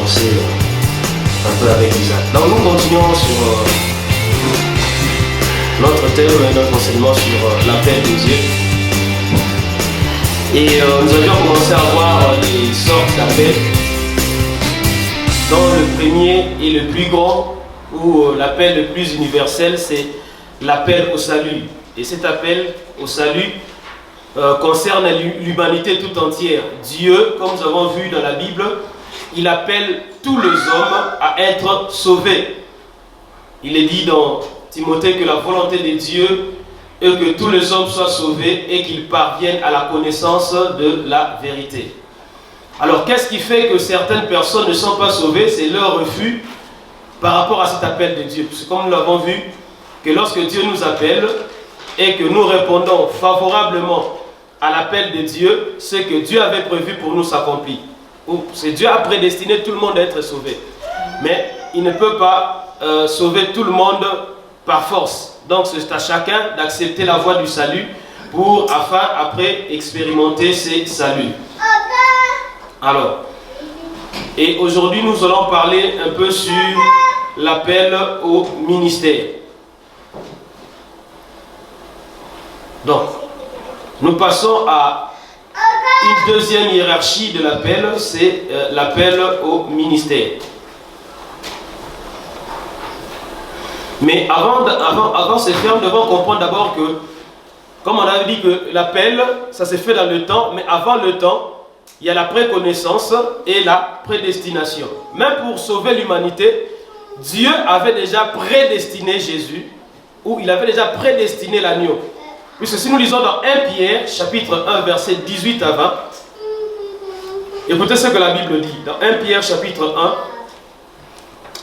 commencer un peu avec Isaac. Donc nous continuons sur notre thème, notre enseignement sur l'appel de Dieu. Et nous avions commencé à voir les sortes d'appels. Dans le premier et le plus grand, ou l'appel le plus universel, c'est l'appel au salut. Et cet appel au salut concerne l'humanité tout entière. Dieu, comme nous avons vu dans la Bible, il appelle tous les hommes à être sauvés. Il est dit dans Timothée que la volonté de Dieu est que tous les hommes soient sauvés et qu'ils parviennent à la connaissance de la vérité. Alors, qu'est-ce qui fait que certaines personnes ne sont pas sauvées? C'est leur refus par rapport à cet appel de Dieu. Parce que comme nous l'avons vu, que lorsque Dieu nous appelle et que nous répondons favorablement à l'appel de Dieu, ce que Dieu avait prévu pour nous s'accomplit. C'est Dieu a prédestiné tout le monde à être sauvé. Mais il ne peut pas sauver tout le monde par force. Donc c'est à chacun d'accepter la voie du salut afin après expérimenter ces saluts. Alors, et aujourd'hui nous allons parler un peu sur l'appel au ministère. Donc, nous passons à une deuxième hiérarchie de l'appel, c'est l'appel au ministère. Mais avant ce faire, nous devons comprendre d'abord que, comme on avait dit que l'appel, ça s'est fait dans le temps, mais avant le temps, il y a la préconnaissance et la prédestination. Même pour sauver l'humanité, Dieu avait déjà prédestiné Jésus, ou il avait déjà prédestiné l'agneau. Puisque si nous lisons dans 1 Pierre, chapitre 1, verset 18 à 20, écoutez ce que la Bible dit. Dans 1 Pierre, chapitre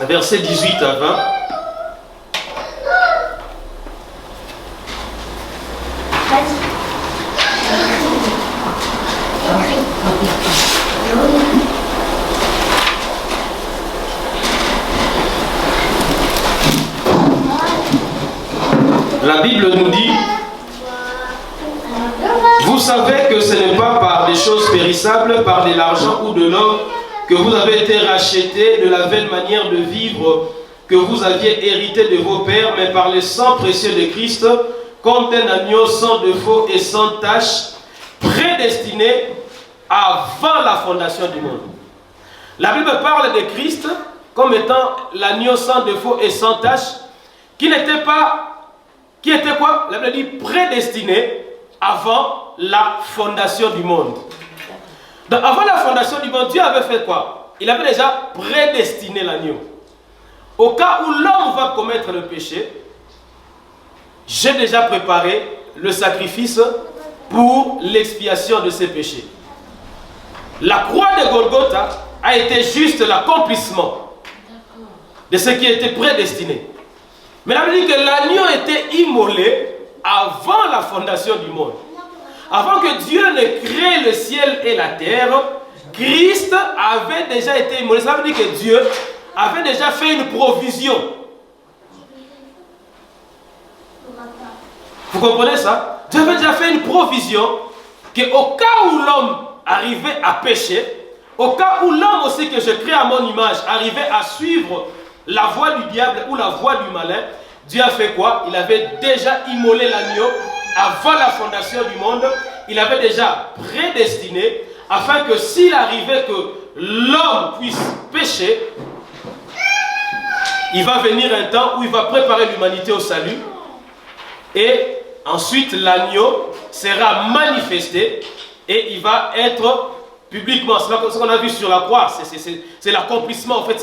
1, verset 18 à 20, la Bible nous dit: vous savez que ce n'est pas par des choses périssables, par de l'argent ou de l'or, que vous avez été rachetés de la vaine manière de vivre que vous aviez hérité de vos pères, mais par le sang précieux de Christ, comme un agneau sans défaut et sans tache, prédestiné avant la fondation du monde. La Bible parle de Christ comme étant l'agneau sans défaut et sans tache, qui était quoi? La Bible dit prédestiné avant la fondation du monde. Donc avant la fondation du monde, Dieu avait fait quoi? Il avait déjà prédestiné l'agneau. Au cas où l'homme va commettre le péché, j'ai déjà préparé le sacrifice pour l'expiation de ses péchés. La croix de Golgotha a été juste l'accomplissement de ce qui était prédestiné. Mais la Bible dit que l'agneau était immolé avant la fondation du monde. Avant que Dieu ne crée le ciel et la terre, Christ avait déjà été immolé. Ça veut dire que Dieu avait déjà fait une provision. Vous comprenez ça? Dieu avait déjà fait une provision qu'au cas où l'homme arrivait à pécher, au cas où l'homme aussi que je crée à mon image arrivait à suivre la voie du diable ou la voie du malin, Dieu a fait quoi? Il avait déjà immolé l'agneau avant la fondation du monde. Il avait déjà prédestiné afin que s'il arrivait que l'homme puisse pécher, il va venir un temps où il va préparer l'humanité au salut. Et ensuite l'agneau sera manifesté et il va être publiquement. C'est ce qu'on a vu sur la croix. C'est l'accomplissement. En fait,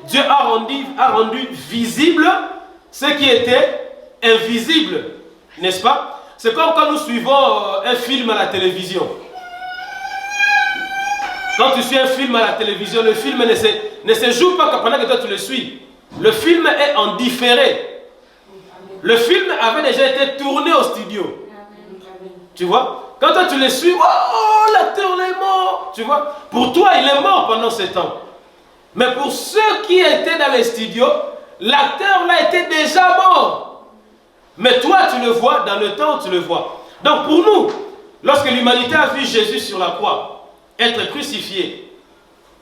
Dieu a rendu visible ce qui était invisible, n'est-ce pas? C'est comme quand nous suivons un film à la télévision. Quand tu suis un film à la télévision, le film ne se joue pas pendant que toi tu le suis. Le film est en différé. Le film avait déjà été tourné au studio. Tu vois? Quand toi tu le suis, oh, l'acteur est mort. Tu vois? Pour toi, il est mort pendant ce temps. Mais pour ceux qui étaient dans les studios, l'acteur là était déjà mort. Mais toi, tu le vois dans le temps où tu le vois. Donc pour nous, lorsque l'humanité a vu Jésus sur la croix être crucifié,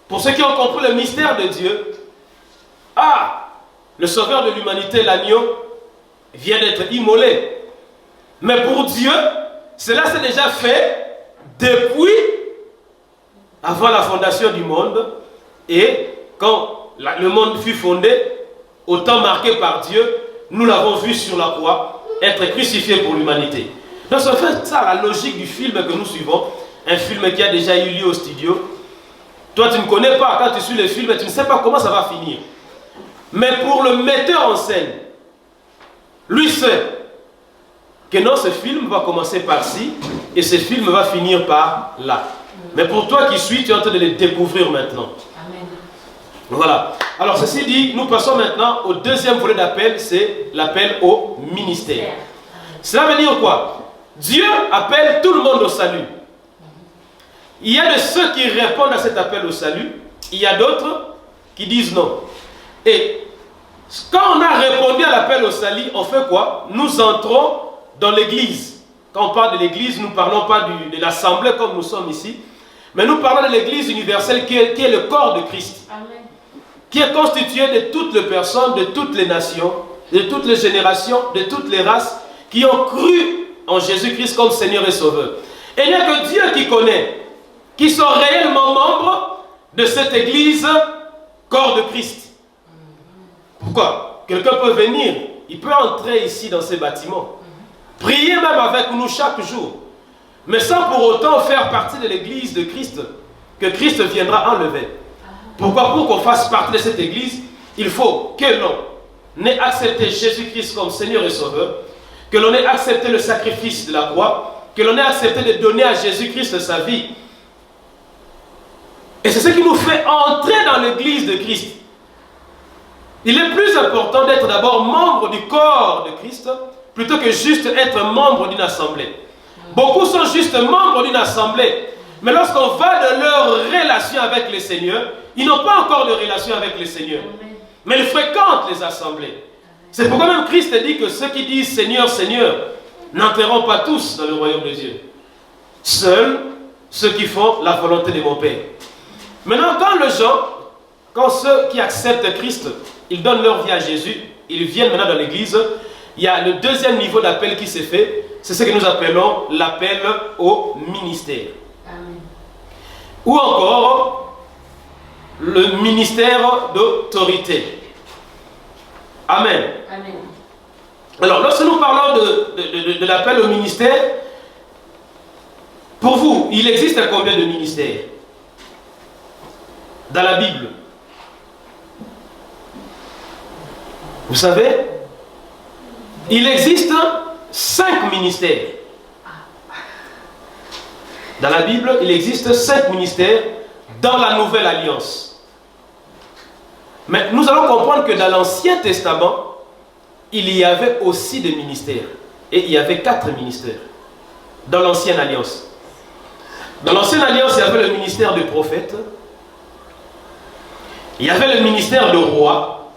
Pour ceux qui ont compris le mystère de Dieu, le sauveur de l'humanité, l'agneau, vient d'être immolé. Mais pour Dieu, cela s'est déjà fait depuis avant la fondation du monde. Et quand le monde fut fondé, au temps marqué par Dieu, nous l'avons vu sur la croix, être crucifié pour l'humanité. Donc c'est en fait ça la logique du film que nous suivons, un film qui a déjà eu lieu au studio. Toi tu ne connais pas, quand tu suis le film, tu ne sais pas comment ça va finir. Mais pour le metteur en scène, lui sait que non, ce film va commencer par ci et ce film va finir par là. Mais pour toi qui suis, tu es en train de le découvrir maintenant. Amen. Voilà. Alors ceci dit, nous passons maintenant au deuxième volet d'appel, c'est l'appel au ministère. Cela veut dire quoi? Dieu appelle tout le monde au salut. Il y a de ceux qui répondent à cet appel au salut, il y a d'autres qui disent non. Et quand on a répondu à l'appel au salut, on fait quoi? Nous entrons dans l'église. Quand on parle de l'église, nous ne parlons pas de l'assemblée comme nous sommes ici, mais nous parlons de l'église universelle qui est le corps de Christ. Amen. Qui est constitué de toutes les personnes, de toutes les nations, de toutes les générations, de toutes les races, qui ont cru en Jésus-Christ comme Seigneur et Sauveur. Et il n'y a que Dieu qui connaît, qui sont réellement membres de cette église, corps de Christ. Pourquoi? Quelqu'un peut venir, il peut entrer ici dans ces bâtiments, prier même avec nous chaque jour, mais sans pour autant faire partie de l'église de Christ, que Christ viendra enlever. Pourquoi? Pour qu'on fasse partie de cette église, il faut que l'on ait accepté Jésus-Christ comme Seigneur et Sauveur, que l'on ait accepté le sacrifice de la croix, que l'on ait accepté de donner à Jésus-Christ sa vie. Et c'est ce qui nous fait entrer dans l'église de Christ. Il est plus important d'être d'abord membre du corps de Christ, plutôt que juste être membre d'une assemblée. Beaucoup sont juste membres d'une assemblée, mais lorsqu'on va de leur relation avec le Seigneur, ils n'ont pas encore de relation avec le Seigneur. Mais ils fréquentent les assemblées. C'est pourquoi même Christ dit que ceux qui disent Seigneur, Seigneur, n'entreront pas tous dans le royaume de Dieu. Seuls ceux qui font la volonté de mon Père. Maintenant, quand ceux qui acceptent Christ, ils donnent leur vie à Jésus, ils viennent maintenant dans l'église, il y a le deuxième niveau d'appel qui s'est fait, c'est ce que nous appelons l'appel au ministère. Amen. Ou encore, le ministère d'autorité. Amen. Amen. Alors, lorsque nous parlons de l'appel au ministère, pour vous, il existe combien de ministères dans la Bible? Vous savez, il existe 5 ministères. Dans la Bible, il existe 5 ministères dans la Nouvelle Alliance. Mais nous allons comprendre que dans l'Ancien Testament, il y avait aussi des ministères. Et il y avait 4 ministères dans l'Ancienne Alliance. Dans l'Ancienne Alliance, il y avait le ministère de prophète. Il y avait le ministère de roi.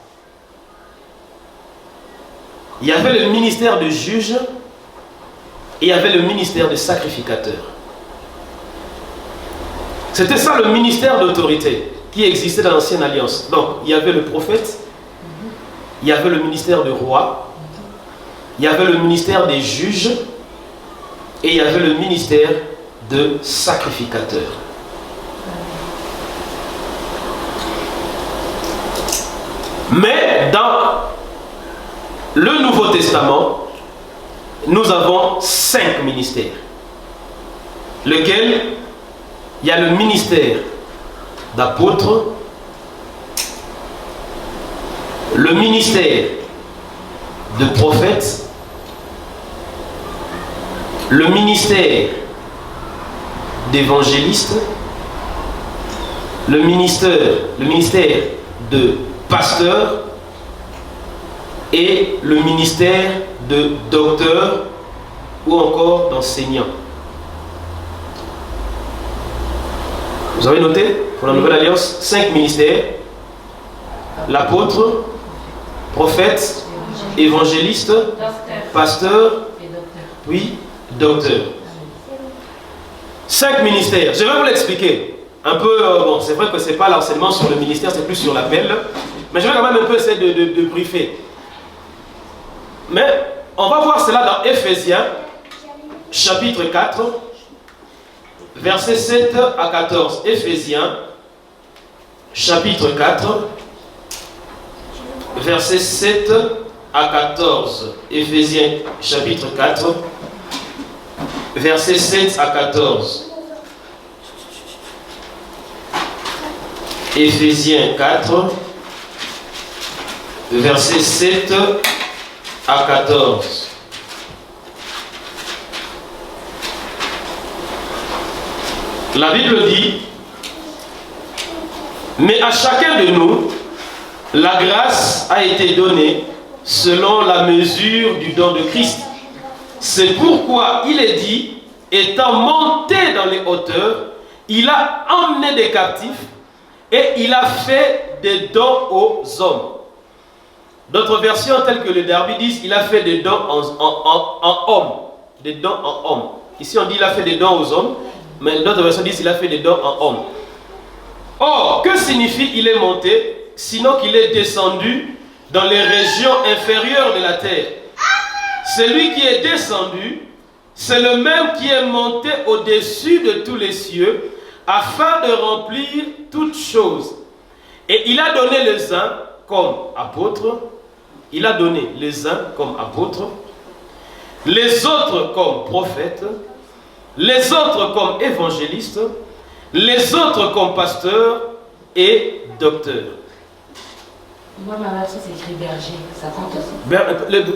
Il y avait le ministère de juge. Et il y avait le ministère de sacrificateur. C'était ça le ministère d'autorité qui existait dans l'Ancienne Alliance. Donc, il y avait le prophète, il y avait le ministère de roi, il y avait le ministère des juges, et il y avait le ministère de sacrificateur. Mais dans le Nouveau Testament, nous avons 5 ministères. Lequel? Il y a le ministère d'apôtre, le ministère de prophète, le ministère d'évangéliste, le ministère de pasteur et le ministère de docteur ou encore d'enseignant. Vous avez noté pour la Nouvelle Alliance 5 ministères: l'apôtre, prophète, évangéliste, pasteur, puis docteur. 5 ministères. Je vais vous l'expliquer. un peu, bon, c'est vrai que ce n'est pas l'enseignement sur le ministère, c'est plus sur l'appel, mais je vais quand même un peu essayer de briefer. Mais on va voir cela dans Éphésiens, chapitre 4, versets 7 à 14. Éphésiens, chapitre 4, versets 7 à 14. Éphésiens, chapitre 4, versets 7 à 14. Éphésiens 4, versets 7 à 14. La Bible dit, mais à chacun de nous, la grâce a été donnée selon la mesure du don de Christ. C'est pourquoi il est dit, étant monté dans les hauteurs, il a emmené des captifs et il a fait des dons aux hommes. D'autres versions telles que le Derby disent, il a fait des dons en hommes. Des dons en hommes. Ici on dit il a fait des dons aux hommes, mais d'autres versions disent il a fait des dons en hommes. Or, que signifie il est monté, sinon qu'il est descendu dans les régions inférieures de la terre? Celui qui est descendu, c'est le même qui est monté au-dessus de tous les cieux, afin de remplir toutes choses. Et il a donné les uns comme apôtres, il a donné les uns comme apôtres, les autres comme prophètes, les autres comme évangélistes, les autres comme pasteurs et docteurs. Moi, ma version, c'est écrit berger. Ça compte aussi.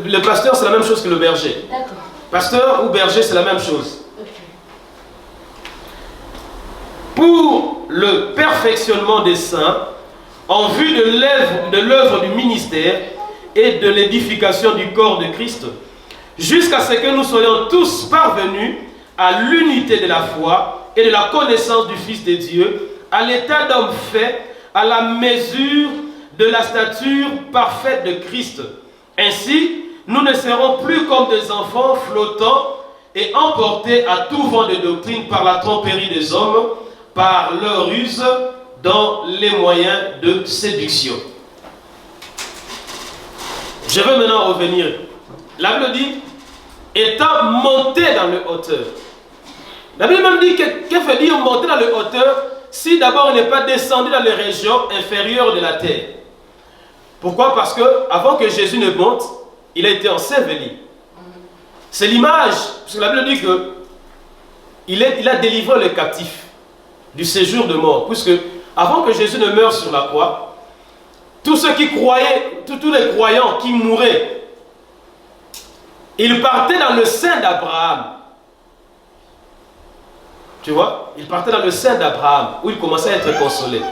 Le pasteur, c'est la même chose que le berger. D'accord. Pasteur ou berger, c'est la même chose. Ok. Pour le perfectionnement des saints, en vue de l'œuvre du ministère et de l'édification du corps de Christ, jusqu'à ce que nous soyons tous parvenus à l'unité de la foi et de la connaissance du Fils de Dieu, à l'état d'homme fait, à la mesure de la stature parfaite de Christ. Ainsi, nous ne serons plus comme des enfants flottants et emportés à tout vent de doctrine par la tromperie des hommes, par leur ruse dans les moyens de séduction. Je veux maintenant revenir. La Bible dit, étant monté dans le hauteur. La Bible même dit, que veut dire monter dans le hauteur si d'abord il n'est pas descendu dans les régions inférieures de la terre? Pourquoi? Parce que avant que Jésus ne monte, il a été enseveli. C'est l'image, parce que la Bible dit que il a délivré les captifs du séjour de mort. Puisque avant que Jésus ne meure sur la croix, tous ceux qui croyaient, tous les croyants qui mouraient, ils partaient dans le sein d'Abraham. Tu vois? Ils partaient dans le sein d'Abraham, où ils commençaient à être consolés.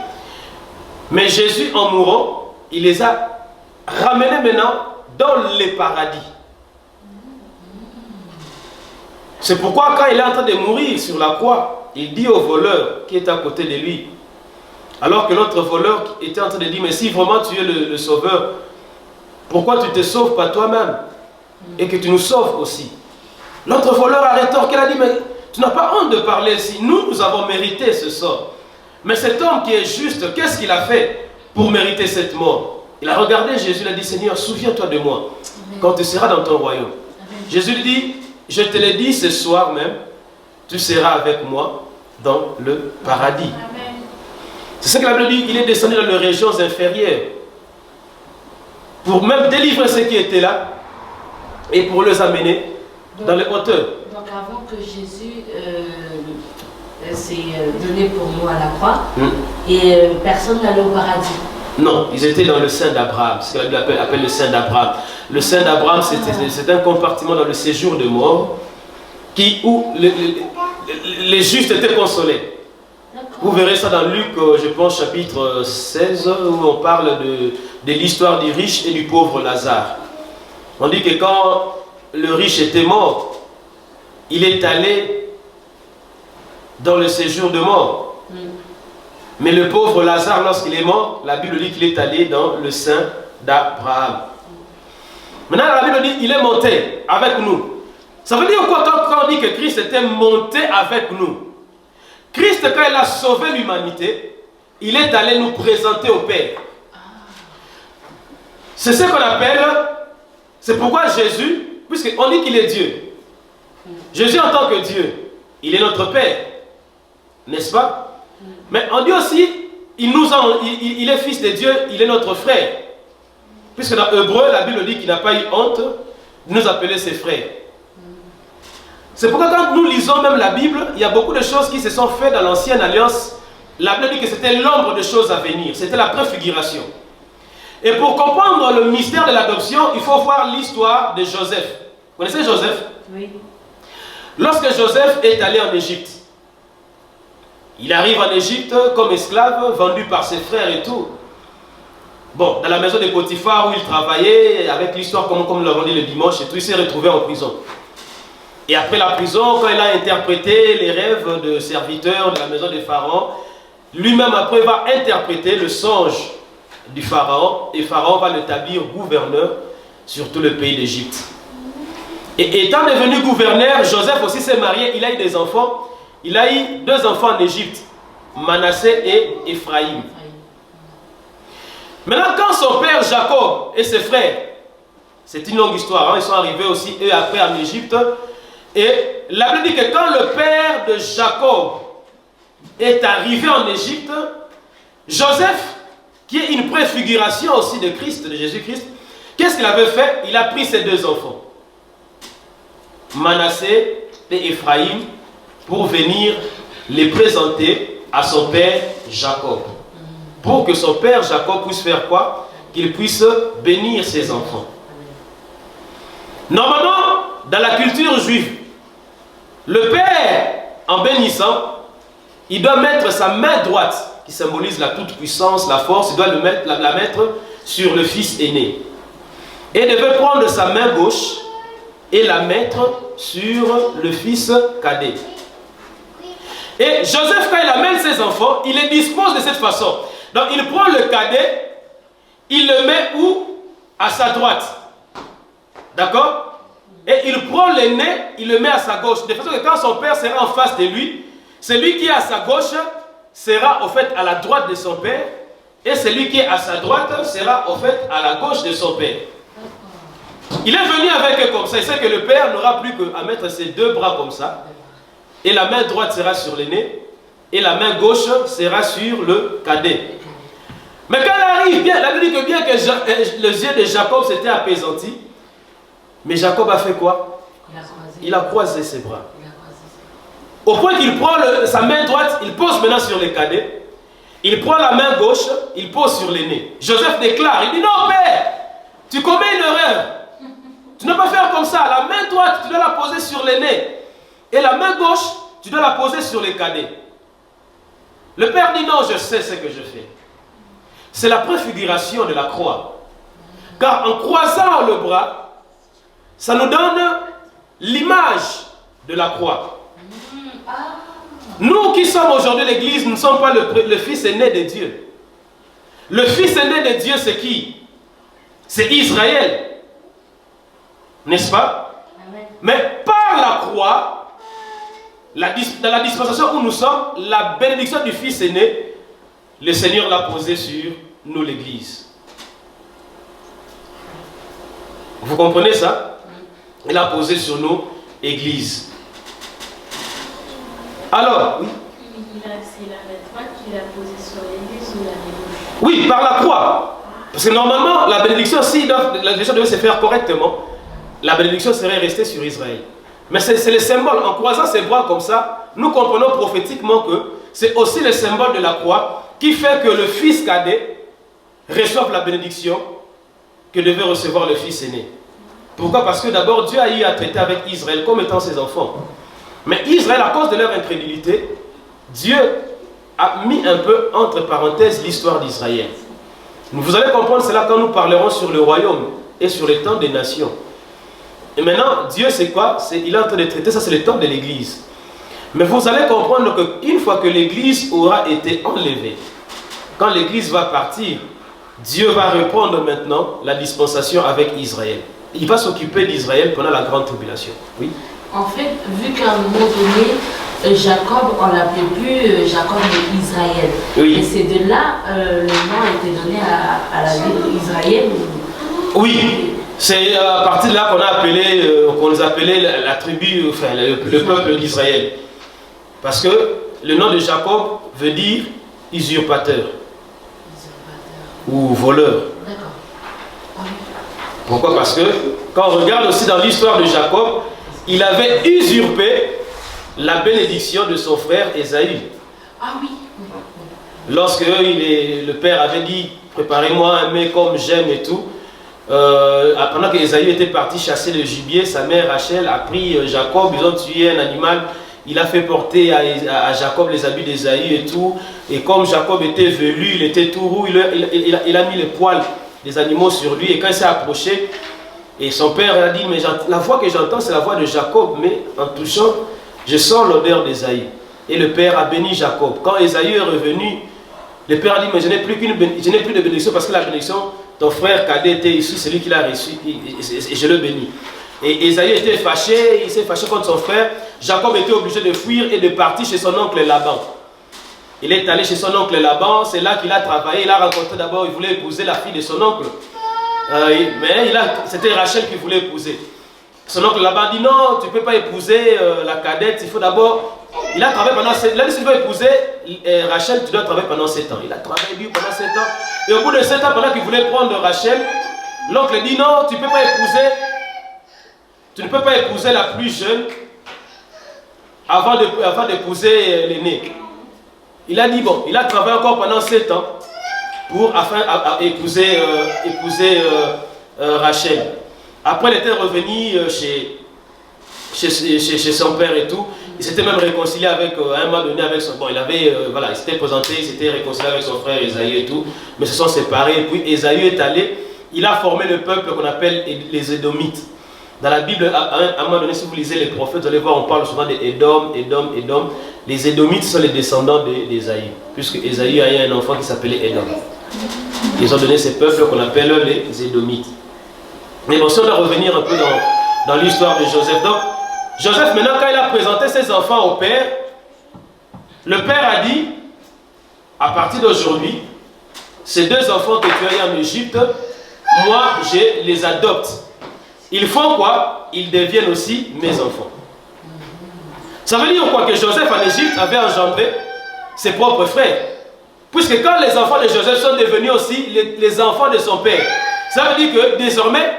Mais Jésus, en mourant, il les a ramenés maintenant dans les paradis. C'est pourquoi quand il est en train de mourir sur la croix, il dit au voleur qui est à côté de lui, alors que l'autre voleur était en train de dire, mais si vraiment tu es le sauveur, pourquoi tu ne te sauves pas toi-même et que tu nous sauves aussi? L'autre voleur a rétorqué, il a dit, mais tu n'as pas honte de parler si nous avons mérité ce sort. Mais cet homme qui est juste, qu'est-ce qu'il a fait pour mériter cette mort? Il a regardé Jésus, il a dit, Seigneur, souviens-toi de moi quand tu seras dans ton royaume. Jésus lui dit, je te l'ai dit ce soir même, tu seras avec moi dans le paradis. C'est ce que la Bible dit, il est descendu dans les régions inférieures pour même délivrer ceux qui étaient là et pour les amener dans les hauteurs. Donc avant que Jésus s'est donné pour nous à la croix, et personne n'allait au paradis. Non, ils étaient dans le sein d'Abraham, ce que la Bible appelle le sein d'Abraham. Le sein d'Abraham, c'est un compartiment dans le séjour de mort où les justes étaient consolés. Vous verrez ça dans Luc, je pense, chapitre 16, où on parle de l'histoire du riche et du pauvre Lazare. On dit que quand le riche était mort, il est allé dans le séjour de mort. Mais le pauvre Lazare, lorsqu'il est mort, la Bible dit qu'il est allé dans le sein d'Abraham. Maintenant, la Bible dit qu'il est monté avec nous. Ça veut dire quoi quand on dit que Christ était monté avec nous? Christ, quand il a sauvé l'humanité, il est allé nous présenter au Père. C'est ce qu'on appelle, c'est pourquoi Jésus, puisqu'on dit qu'il est Dieu, Jésus en tant que Dieu, il est notre Père, n'est-ce pas? Mais on dit aussi, il est fils de Dieu, il est notre frère. Puisque dans Hébreu, la Bible dit qu'il n'a pas eu honte de nous appeler ses frères. C'est pourquoi quand nous lisons même la Bible, il y a beaucoup de choses qui se sont faites dans l'ancienne alliance. La Bible dit que c'était l'ombre de choses à venir, c'était la préfiguration. Et pour comprendre le mystère de l'adoption, il faut voir l'histoire de Joseph. Vous connaissez Joseph? Oui. Lorsque Joseph est allé en Égypte, il arrive en Égypte comme esclave, vendu par ses frères et tout. Bon, dans la maison de Potiphar où il travaillait, avec l'histoire comme nous l'avons dit le dimanche et tout, il s'est retrouvé en prison. Et après la prison, quand il a interprété les rêves de serviteurs de la maison de Pharaon, lui-même après va interpréter le songe du Pharaon, et Pharaon va l'établir gouverneur sur tout le pays d'Égypte. Et étant devenu gouverneur, Joseph aussi s'est marié, il a eu des enfants. Il a eu 2 enfants en Égypte, Manassé et Ephraïm. Maintenant, quand son père Jacob et ses frères, c'est une longue histoire, hein, ils sont arrivés aussi eux après en Égypte. Et la Bible dit que quand le père de Jacob est arrivé en Égypte, Joseph, qui est une préfiguration aussi de Christ, de Jésus-Christ, qu'est-ce qu'il avait fait? Il a pris ses 2 enfants, Manassé et Ephraïm, pour venir les présenter à son père Jacob. Pour que son père Jacob puisse faire quoi? Qu'il puisse bénir ses enfants. Normalement, dans la culture juive, le père, en bénissant, il doit mettre sa main droite, qui symbolise la toute-puissance, la force, il doit la mettre sur le fils aîné. Et il devait prendre sa main gauche et la mettre sur le fils cadet. Et Joseph, quand il amène ses enfants, il les dispose de cette façon. Donc il prend le cadet, il le met où? À sa droite. D'accord? Et il prend l'aîné, il le met à sa gauche. De façon que quand son père sera en face de lui, celui qui est à sa gauche sera au fait à la droite de son père. Et celui qui est à sa droite sera au fait à la gauche de son père. Il est venu avec eux comme ça. Il sait que le père n'aura plus qu'à mettre ses 2 bras comme ça. Et la main droite sera sur l'aîné. Et la main gauche sera sur le cadet. Mais quand il arrive, bien, la Bible dit que bien que les yeux de Jacob s'étaient apaisantis, mais Jacob a fait quoi? Il a croisé ses bras. Au point qu'il prend sa main droite, il pose maintenant sur le cadet. Il prend la main gauche, il pose sur l'aîné. Joseph déclare, il dit non père, tu commets une erreur. Tu ne peux pas faire comme ça. La main droite, tu dois la poser sur l'aîné. Et la main gauche, tu dois la poser sur les cadets. Le père dit non, je sais ce que je fais. C'est la préfiguration de la croix. Car en croisant le bras, ça nous donne l'image de la croix. Nous qui sommes aujourd'hui l'église, nous ne sommes pas le fils aîné de Dieu. Le fils aîné de Dieu, c'est qui? C'est Israël. N'est-ce pas? Amen. Mais par la croix, dans la dispensation où nous sommes, la bénédiction du fils aîné, le Seigneur l'a posée sur nous, l'église. Vous comprenez ça? Il l'a posé sur nous, église. Alors, oui. C'est la droite qu'il a posée sur l'église ou la bénédiction? Oui, par la croix. Parce que normalement, la bénédiction, si la bénédiction devait se faire correctement, la bénédiction serait restée sur Israël. Mais c'est le symbole. En croisant ses bras comme ça, nous comprenons prophétiquement que c'est aussi le symbole de la croix qui fait que le fils cadet reçoive la bénédiction que devait recevoir le fils aîné. Pourquoi? Parce que d'abord, Dieu a eu à traiter avec Israël comme étant ses enfants. Mais Israël, à cause de leur incrédulité, Dieu a mis un peu entre parenthèses l'histoire d'Israël. Vous allez comprendre cela quand nous parlerons sur le royaume et sur les temps des nations. Et maintenant, Dieu c'est quoi? Il est en train de traiter, ça c'est le temps de l'église. Mais vous allez comprendre qu'une fois que l'église aura été enlevée, quand l'église va partir, Dieu va reprendre maintenant la dispensation avec Israël. Il va s'occuper d'Israël pendant la grande tribulation. Oui. En fait, vu qu'à un moment donné, Jacob, on l'appelait plus Jacob mais Israël. Oui. Et c'est de là le nom a été donné à la ville d'Israël. Oui, c'est à partir de là qu'on les appelait la tribu, enfin le peuple d'Israël. Parce que le nom de Jacob veut dire usurpateur ou voleur. D'accord. Ah oui. Pourquoi? Parce que quand on regarde aussi dans l'histoire de Jacob, il avait usurpé la bénédiction de son frère Ésaü. Ah oui. Lorsque le père avait dit préparez-moi un mets comme j'aime et tout, pendant que Ésaü était parti chasser le gibier, sa mère Rachel a pris Jacob, ils ont tué un animal, il a fait porter à Jacob les habits d'Ésaü et tout, et comme Jacob était velu, il était tout roux, il a mis les poils des animaux sur lui, et quand il s'est approché, et son père a dit mais la voix que j'entends c'est la voix de Jacob, mais en touchant je sens l'odeur d'Ésaü. Et le père a béni Jacob. Quand Ésaü est revenu, le père a dit mais je n'ai plus de bénédiction parce que la bénédiction, ton frère cadet était ici, c'est lui qui l'a reçu et je le bénis. Et Ésaü était fâché, il s'est fâché contre son frère. Jacob était obligé de fuir et de partir chez son oncle Laban. Il est allé chez son oncle Laban, c'est là qu'il a travaillé, il a rencontré d'abord, il voulait épouser la fille de son oncle. Mais c'était Rachel qui voulait épouser. Son oncle Laban dit non, tu ne peux pas épouser la cadette, il faut d'abord... Il a travaillé pendant 7 ans. Il a dit si tu veux épouser Rachel, tu dois travailler pendant 7 ans. Il a travaillé lui pendant 7 ans. Et au bout de 7 ans, pendant qu'il voulait prendre Rachel, l'oncle dit non, tu ne peux pas épouser la plus jeune avant d'épouser l'aîné. Il a dit bon, il a travaillé encore pendant 7 ans afin épouser Rachel. Après, il était revenu chez son père et tout. Il s'était même réconcilié avec, à un moment donné, avec son... Bon, il s'était présenté, il s'était réconcilié avec son frère Ésaü et tout. Mais se sont séparés. Et puis, Ésaü est allé, il a formé le peuple qu'on appelle les Édomites. Dans la Bible, à un moment donné, si vous lisez les prophètes, vous allez voir, on parle souvent des Édom. Les Édomites sont les descendants d'Ésaü. Puisque Ésaü a eu un enfant qui s'appelait Édom. Ils ont donné ces peuples qu'on appelle les Édomites. Mais bon, si on doit revenir un peu dans l'histoire de Joseph. Donc, Joseph, maintenant, quand il a présenté ses enfants au père, le père a dit, à partir d'aujourd'hui, ces 2 enfants que tu as eu en Égypte, moi, je les adopte. Ils font quoi? Ils deviennent aussi mes enfants. Ça veut dire quoi? Que Joseph en Égypte avait engendré ses propres frères. Puisque quand les enfants de Joseph sont devenus aussi les enfants de son père, ça veut dire que désormais,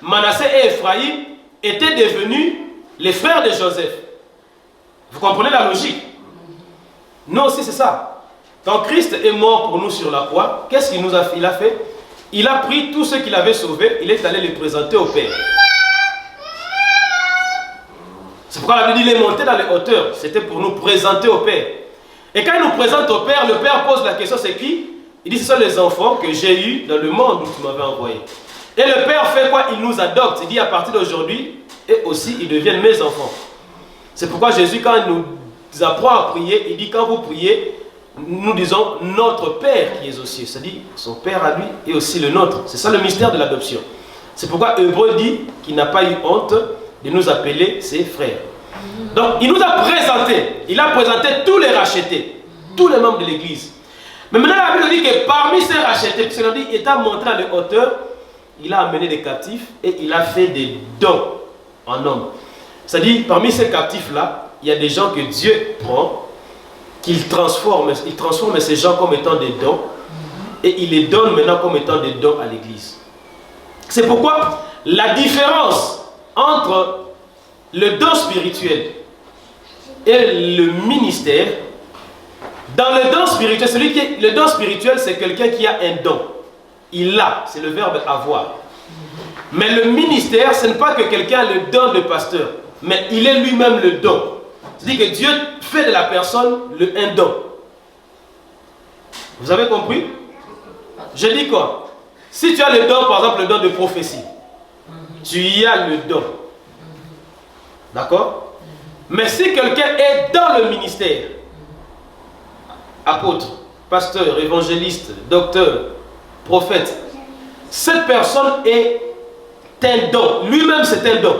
Manassé et Ephraïm étaient devenus les frères de Joseph. Vous comprenez la logique? Nous aussi c'est ça. Quand Christ est mort pour nous sur la croix, qu'est-ce qu'il a fait? Il a pris tout ce qu'il avait sauvé, il est allé les présenter au Père. C'est pourquoi la Bible dit il est monté dans les hauteurs. C'était pour nous présenter au Père. Et quand il nous présente au Père, le Père pose la question, c'est qui? Il dit ce sont les enfants que j'ai eus dans le monde où tu m'avais envoyé. Et le Père fait quoi? Il nous adopte. Il dit à partir d'aujourd'hui, et aussi ils deviennent mes enfants. C'est pourquoi Jésus, quand il nous apprend à prier, il dit quand vous priez, nous disons notre Père qui est aux cieux. C'est-à-dire son Père à lui et aussi le nôtre. C'est ça le mystère de l'adoption. C'est pourquoi Hébreu dit qu'il n'a pas eu honte de nous appeler ses frères. Donc il nous a présenté. Il a présenté tous les rachetés, tous les membres de l'église. Mais maintenant la Bible dit que parmi ces rachetés, parce qu'on dit étant monté dans les hauteurs, il a amené des captifs et il a fait des dons en homme. C'est-à-dire parmi ces captifs-là, il y a des gens que Dieu prend, qu'il transforme, il transforme ces gens comme étant des dons et il les donne maintenant comme étant des dons à l'église. C'est pourquoi la différence entre le don spirituel et le ministère, dans le don spirituel, le don spirituel c'est quelqu'un qui a un don. Il a, c'est le verbe avoir. Mais le ministère, ce n'est pas que quelqu'un a le don de pasteur, mais il est lui-même le don. C'est-à-dire que Dieu fait de la personne un don. Vous avez compris? Je dis quoi? Si tu as le don, par exemple le don de prophétie, tu y as le don. D'accord? Mais si quelqu'un est dans le ministère, apôtre, pasteur, évangéliste, docteur, prophète, cette personne est un don. Lui-même c'est un don.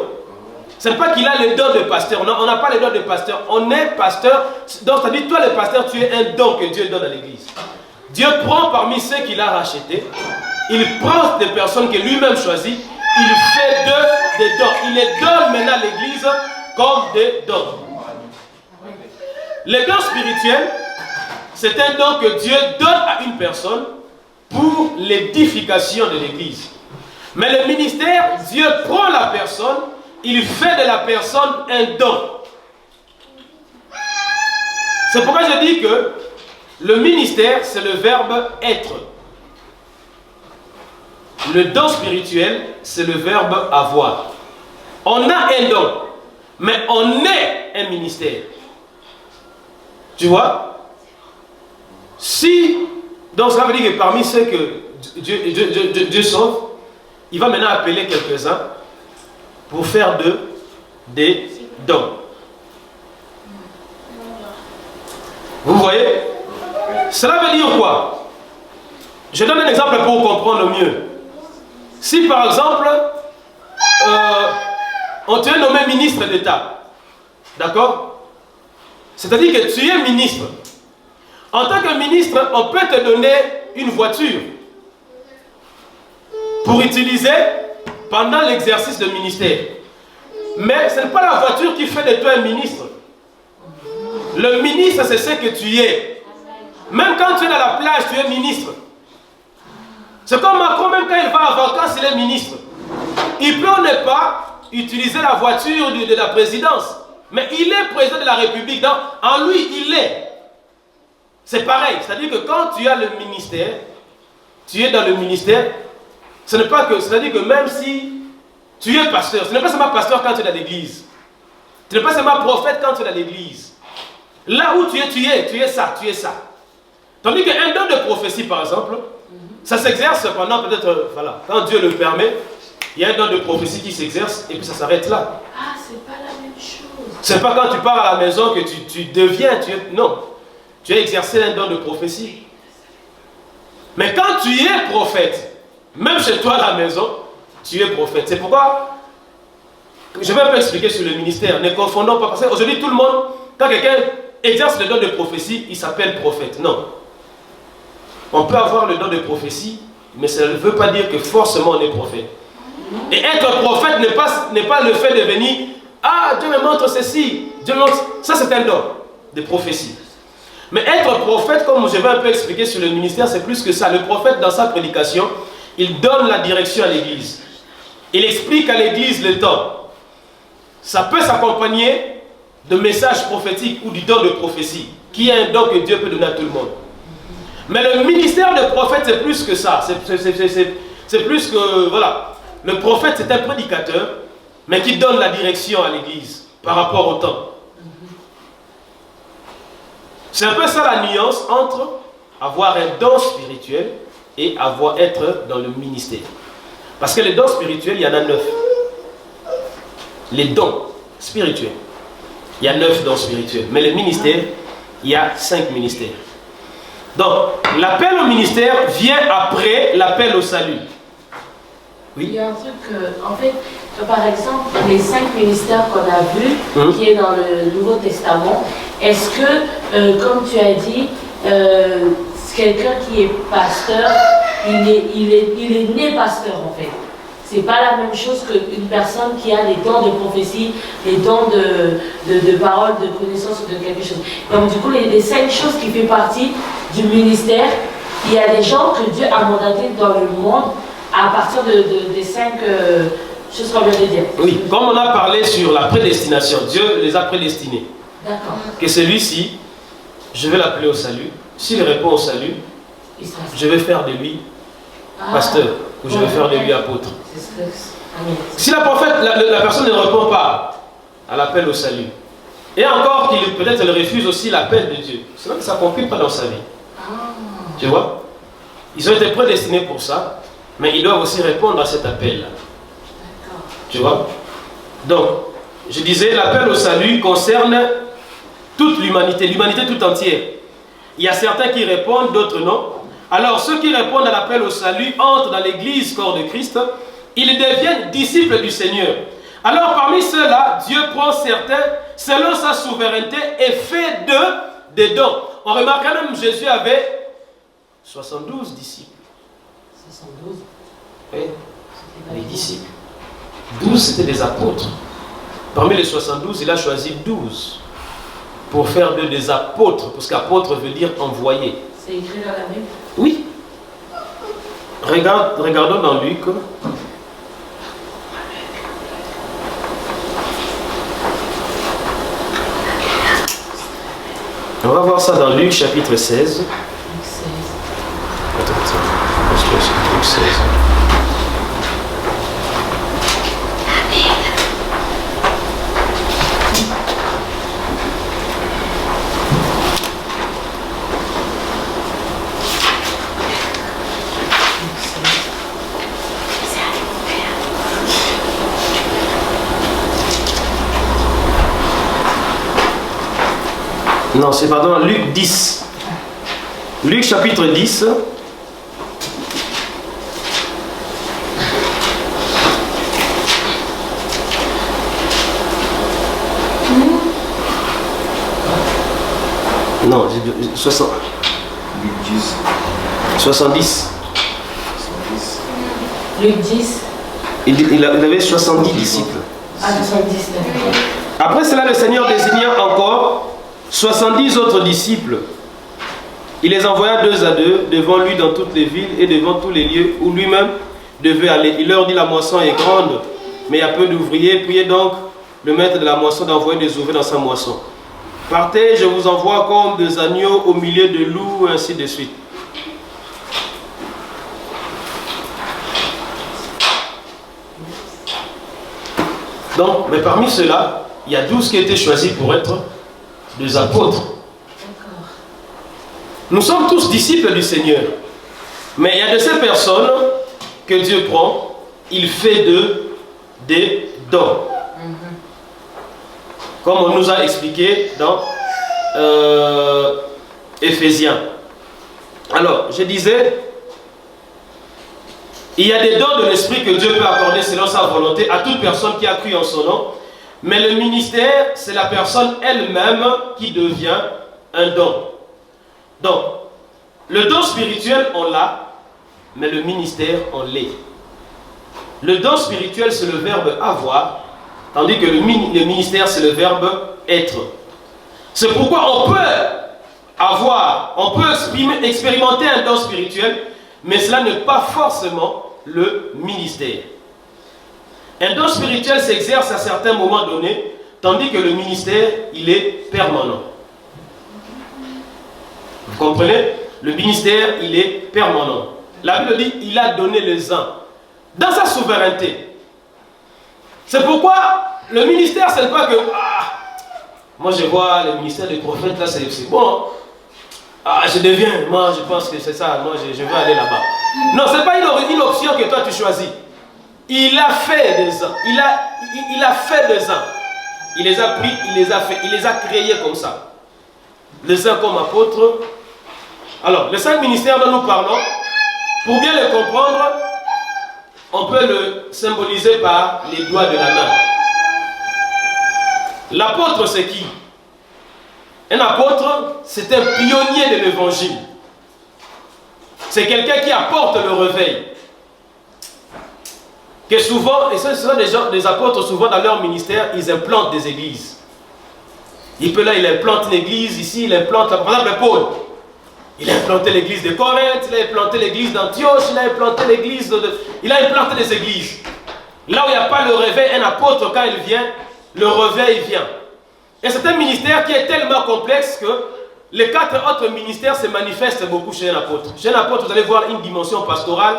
Ce n'est pas qu'il a le don de pasteur. Non, on n'a pas le don de pasteur. On est pasteur. Donc, c'est-à-dire, toi, le pasteur, tu es un don que Dieu donne à l'église. Dieu prend parmi ceux qu'il a rachetés. Il prend des personnes que lui-même choisit. Il fait d'eux des dons. Il les donne maintenant à l'église comme des dons. Les dons spirituels, c'est un don que Dieu donne à une personne pour l'édification de l'église. Mais le ministère, Dieu prend la personne, il fait de la personne un don. C'est pourquoi je dis que le ministère, c'est le verbe être. Le don spirituel, c'est le verbe avoir. On a un don, mais on est un ministère. Tu vois? Donc ça veut dire que parmi ceux que Dieu sauve, il va maintenant appeler quelques-uns pour faire des dons. Vous voyez? Cela veut dire quoi? Je donne un exemple pour comprendre mieux. Si par exemple, on te nommé ministre d'État, d'accord? C'est-à-dire que tu es ministre. En tant que ministre, on peut te donner une voiture pour utiliser pendant l'exercice de ministère. Mais ce n'est pas la voiture qui fait de toi un ministre. Le ministre, c'est ce que tu es. Même quand tu es dans la plage, tu es ministre. C'est comme Macron, même quand il va en vacances, il est ministre. Il peut ne pas utiliser la voiture de la présidence. Mais il est président de la République. Donc, en lui, il est. C'est pareil. C'est-à-dire que quand tu as le ministère, tu es dans le ministère, ce n'est pas que, c'est-à-dire que même si tu es pasteur, ce n'est pas seulement pasteur quand tu es dans l'église. Tu n'es pas seulement prophète quand tu es dans l'église. Là où tu es ça, tu es ça. Tandis qu'un don de prophétie, par exemple, ça s'exerce pendant peut-être, voilà, quand Dieu le permet, il y a un don de prophétie qui s'exerce et puis ça s'arrête là. Ah, c'est pas la même chose. C'est pas quand tu pars à la maison que tu deviens, non. Tu as exercé un don de prophétie. Mais quand tu es prophète, même chez toi à la maison, tu es prophète. C'est pourquoi, je vais un peu expliquer sur le ministère. Ne confondons pas, parce qu'aujourd'hui tout le monde, quand quelqu'un exerce le don de prophétie, il s'appelle prophète. Non. On peut avoir le don de prophétie, mais ça ne veut pas dire que forcément on est prophète. Et être prophète n'est pas le fait de venir, ah, Dieu me montre ceci, Dieu me montre... Ça c'est un don de prophétie. Mais être prophète, comme je vais un peu expliquer sur le ministère, c'est plus que ça. Le prophète, dans sa prédication, il donne la direction à l'église. Il explique à l'église le temps. Ça peut s'accompagner de messages prophétiques ou du don de prophétie, qui est un don que Dieu peut donner à tout le monde. Mais le ministère de prophète, c'est plus que ça. C'est plus que, voilà. Le prophète, c'est un prédicateur, mais qui donne la direction à l'église par rapport au temps. C'est un peu ça la nuance entre avoir un don spirituel et être dans le ministère. Parce que les dons spirituels, il y en a 9. Les dons spirituels, il y a 9 dons spirituels. Mais le ministère, il y a 5 ministères. Donc, l'appel au ministère vient après l'appel au salut. Oui. Il y a un truc, en fait, par exemple, les 5 ministères qu'on a vus, qui est dans le Nouveau Testament, est-ce que, comme tu as dit, quelqu'un qui est pasteur, il est né pasteur en fait. C'est pas la même chose qu'une personne qui a les dons de prophétie, les dons de parole, de connaissance ou de quelque chose. Donc du coup, les 5 choses qui font partie du ministère, il y a des gens que Dieu a mandatés dans le monde à partir des 5 choses qu'on vient de dire. Oui, comme on a parlé sur la prédestination, Dieu les a prédestinés. D'accord. Que celui-ci, je vais l'appeler au salut. S'il répond au salut, je vais faire de lui pasteur, ou je vais faire de lui apôtre. Si la personne ne répond pas à l'appel au salut, et encore qu'il peut-être elle refuse aussi l'appel de Dieu, c'est là que ça ne s'accomplit pas dans sa vie. Tu vois? Ils ont été prédestinés pour ça, mais ils doivent aussi répondre à cet appel-là. Tu vois? Donc, je disais, l'appel au salut concerne toute l'humanité tout entière. Il y a certains qui répondent, d'autres non. Alors, ceux qui répondent à l'appel au salut entrent dans l'église corps de Christ, ils deviennent disciples du Seigneur. Alors parmi ceux-là, Dieu prend certains selon sa souveraineté et fait des dons. On remarque quand même Jésus avait 72 disciples. 72. Oui, les disciples. 12 c'était des apôtres. Parmi les 72, il a choisi 12 pour faire d'eux des apôtres, parce qu'apôtre veut dire envoyé. C'est écrit dans la Bible? Oui. Regardons dans Luc. On va voir ça dans Luc chapitre 16. Luc 16. Attends, Luc 16. Non, c'est pardon, Luc 10. Luc chapitre 10. Non, 60. Luc 10. 70. Luc 10. Il avait 70 disciples. Ah, 70. Après cela, le Seigneur désigna encore 70 autres disciples. Il les envoya 2 à 2 devant lui dans toutes les villes et devant tous les lieux où lui-même devait aller. Il leur dit: la moisson est grande, mais il y a peu d'ouvriers. Priez donc le maître de la moisson d'envoyer des ouvriers dans sa moisson. Partez, je vous envoie comme des agneaux au milieu de loups, ainsi de suite. Donc, mais parmi ceux-là, il y a 12 qui étaient choisis pour être des apôtres. Nous sommes tous disciples du Seigneur. Mais il y a de ces personnes que Dieu prend, il fait des dons. Comme on nous a expliqué dans Éphésiens. Alors, je disais, il y a des dons de l'esprit que Dieu peut accorder selon sa volonté à toute personne qui a cru en son nom. Mais le ministère, c'est la personne elle-même qui devient un don. Donc, le don spirituel, on l'a, mais le ministère, on l'est. Le don spirituel, c'est le verbe avoir, tandis que le ministère, c'est le verbe être. C'est pourquoi on peut expérimenter un don spirituel, mais cela n'est pas forcément le ministère. Un don spirituel s'exerce à certains moments donnés, tandis que le ministère, il est permanent. Vous comprenez? Le ministère, il est permanent. La Bible dit, il a donné les uns dans sa souveraineté. C'est pourquoi le ministère, c'est pas que moi je vois le ministère des prophètes, là c'est bon. Je deviens, moi je pense que c'est ça, moi je vais aller là-bas. Non, c'est pas une option que toi tu choisis. Il a fait des uns. Il a fait des uns. Il les a pris, il les a fait, il les a créés comme ça. Les uns comme apôtres. Alors, les 5 ministères dont nous parlons, pour bien les comprendre, on peut le symboliser par les doigts de la main. L'apôtre, c'est qui? Un apôtre, c'est un pionnier de l'évangile. C'est quelqu'un qui apporte le réveil. Que souvent, et ce sont des apôtres, souvent dans leur ministère, ils implantent des églises. Il implante une église, ici, il implante, par exemple, Paul. Il a implanté l'église de Corinthe, il a implanté l'église d'Antioche, il a implanté l'église il a implanté des églises. Là où il n'y a pas le réveil, un apôtre, quand il vient, le réveil vient. Et c'est un ministère qui est tellement complexe que les 4 autres ministères se manifestent beaucoup chez un apôtre. Chez un apôtre, vous allez voir une dimension pastorale,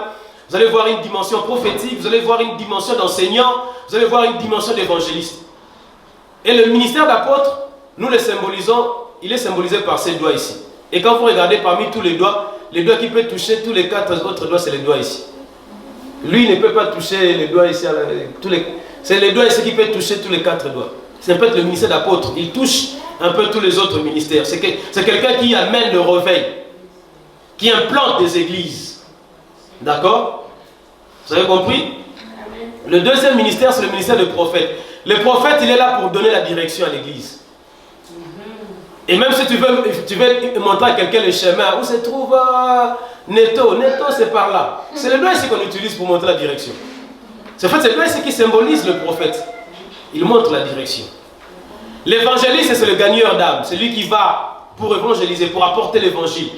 vous allez voir une dimension prophétique, vous allez voir une dimension d'enseignant, vous allez voir une dimension d'évangéliste. Et le ministère d'apôtre, nous le symbolisons, il est symbolisé par ces doigts ici. Et quand vous regardez parmi tous les doigts qui peuvent toucher tous les 4 autres doigts, c'est les doigts ici. Lui, il ne peut pas toucher les doigts ici. C'est les doigts ici qui peuvent toucher tous les 4 doigts. C'est peut-être le ministère d'apôtre. Il touche un peu tous les autres ministères. C'est quelqu'un qui amène le réveil, qui implante des églises. D'accord? Vous avez compris? Le deuxième ministère, c'est le ministère de prophète. Le prophète, il est là pour donner la direction à l'église. Et même si tu veux montrer à quelqu'un le chemin où se trouve Neto, c'est par là. C'est le doigt ici qu'on utilise pour montrer la direction. En fait, c'est le doigt ici qui symbolise le prophète. Il montre la direction. L'évangéliste, c'est le gagneur d'âme. C'est lui qui va pour évangéliser, pour apporter l'évangile.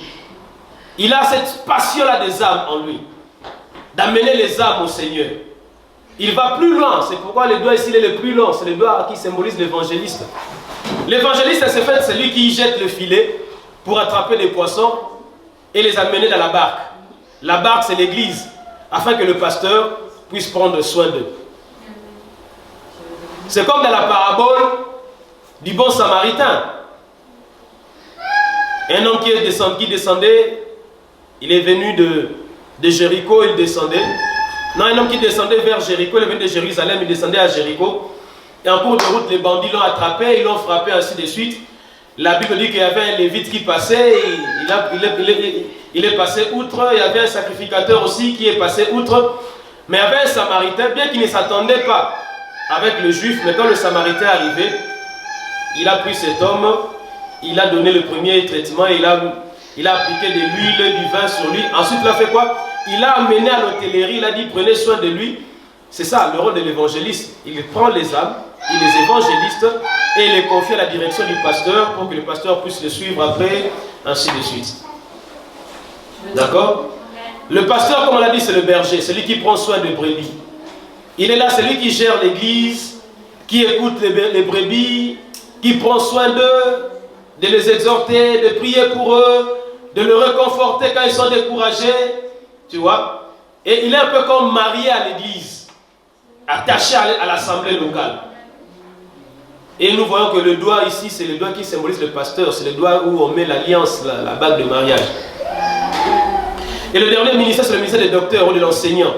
Il a cette passion-là des âmes en lui. D'amener les âmes au Seigneur. Il va plus loin. C'est pourquoi le doigt ici il est le plus long. C'est le doigt qui symbolise l'évangéliste. L'évangéliste, c'est lui qui jette le filet pour attraper les poissons et les amener dans la barque. La barque, c'est l'église, afin que le pasteur puisse prendre soin d'eux. C'est comme dans la parabole du bon samaritain. Un homme qui descendait, il est venu de Jéricho, il descendait. Non, un homme qui descendait vers Jéricho, il est venu de Jérusalem, il descendait à Jéricho. Et en cours de route, les bandits l'ont attrapé, ils l'ont frappé, ainsi de suite. La Bible dit qu'il y avait un lévite qui passait, il est passé outre. Il y avait un sacrificateur aussi qui est passé outre. Mais il y avait un samaritain, bien qu'il ne s'attendait pas avec le juif, mais quand le samaritain est arrivé, il a pris cet homme, il a donné le premier traitement, il a appliqué de l'huile, du vin sur lui. Ensuite, il a fait quoi? Il l'a amené à l'hôtellerie, il a dit prenez soin de lui. C'est ça le rôle de l'évangéliste. Il prend les âmes, il les évangéliste et il les confie à la direction du pasteur pour que le pasteur puisse le suivre après, ainsi de suite. D'accord? Le pasteur, comme on l'a dit, c'est le berger, c'est lui qui prend soin des brebis. Il est là, c'est lui qui gère l'église, qui écoute les brebis, qui prend soin d'eux, de les exhorter, de prier pour eux, de les réconforter quand ils sont découragés. Tu vois? Et il est un peu comme marié à l'église, attaché à l'assemblée locale. Et nous voyons que le doigt ici, c'est le doigt qui symbolise le pasteur, c'est le doigt où on met l'alliance, la bague de mariage. Et le dernier ministère, c'est le ministère des docteurs ou de l'enseignant.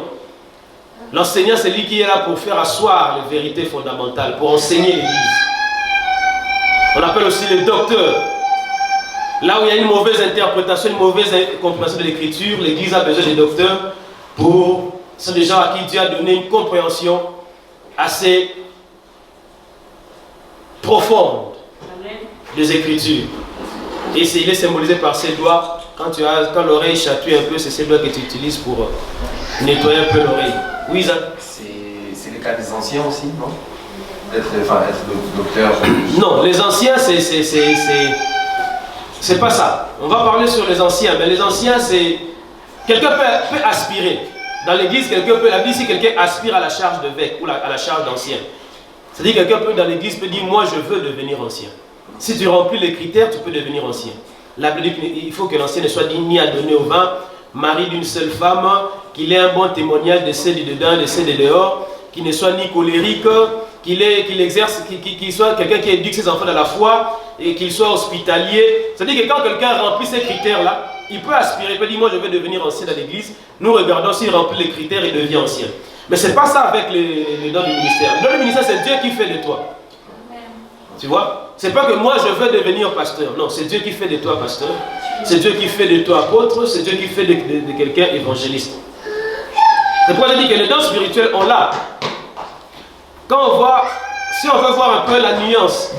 L'enseignant, c'est lui qui est là pour faire asseoir les vérités fondamentales, pour enseigner l'église. On appelle aussi les docteurs. Là où il y a une mauvaise interprétation, une mauvaise compréhension de l'écriture, l'église a besoin des docteurs pour... Ce sont des gens à qui Dieu a donné une compréhension assez profonde des écritures. Et il est symbolisé par ses doigts. Quand l'oreille chatouille un peu, c'est ces doigts que tu utilises pour nettoyer un peu l'oreille. Oui, Zan? C'est le cas des anciens aussi, non? Être docteur. Non, les anciens, c'est pas ça. On va parler sur les anciens, mais les anciens, c'est... Quelqu'un peut aspirer. Dans l'église, quelqu'un peut... La Bible, si quelqu'un aspire à la charge de d'évêque ou à la charge d'ancien. C'est-à-dire quelqu'un peut dans l'église peut dire, moi je veux devenir ancien. Si tu remplis les critères, tu peux devenir ancien. La Bible dit qu'il faut que l'ancien ne soit ni à donner au vin, mari d'une seule femme, qu'il ait un bon témoignage de ceux du dedans, de ceux de dehors, qu'il ne soit ni colérique, qu'il exerce, qu'il soit quelqu'un qui éduque ses enfants dans la foi et qu'il soit hospitalier. C'est-à-dire que quand quelqu'un remplit ces critères-là, il peut aspirer, il peut dire moi je veux devenir ancien dans l'église. Nous regardons s'il remplit les critères et devient ancien. Mais ce n'est pas ça avec les dons du ministère. Le don du ministère, c'est Dieu qui fait de toi. Tu vois? C'est pas que moi je veux devenir pasteur. Non, c'est Dieu qui fait de toi pasteur. C'est Dieu qui fait de toi apôtre. C'est Dieu qui fait de quelqu'un évangéliste. C'est pourquoi je dis que les dons spirituels, on l'a. Quand on voit, si on veut voir un peu la nuance,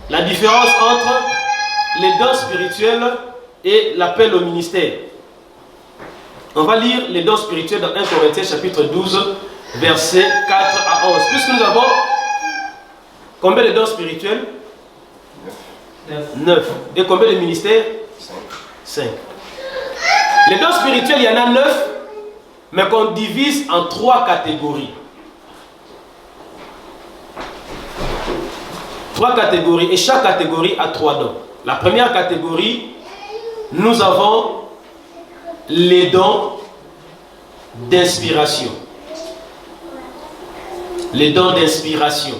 la différence entre les dons spirituels et l'appel au ministère. On va lire les dons spirituels dans 1 Corinthiens chapitre 12, versets 4 à 11. Puisque nous avons combien de dons spirituels? 9. Et combien de ministères? 5. Les dons spirituels, il y en a 9, mais qu'on divise en 3 catégories. 3 catégories, et chaque catégorie a 3 dons. La première catégorie, nous avons les dons d'inspiration. Les dons d'inspiration.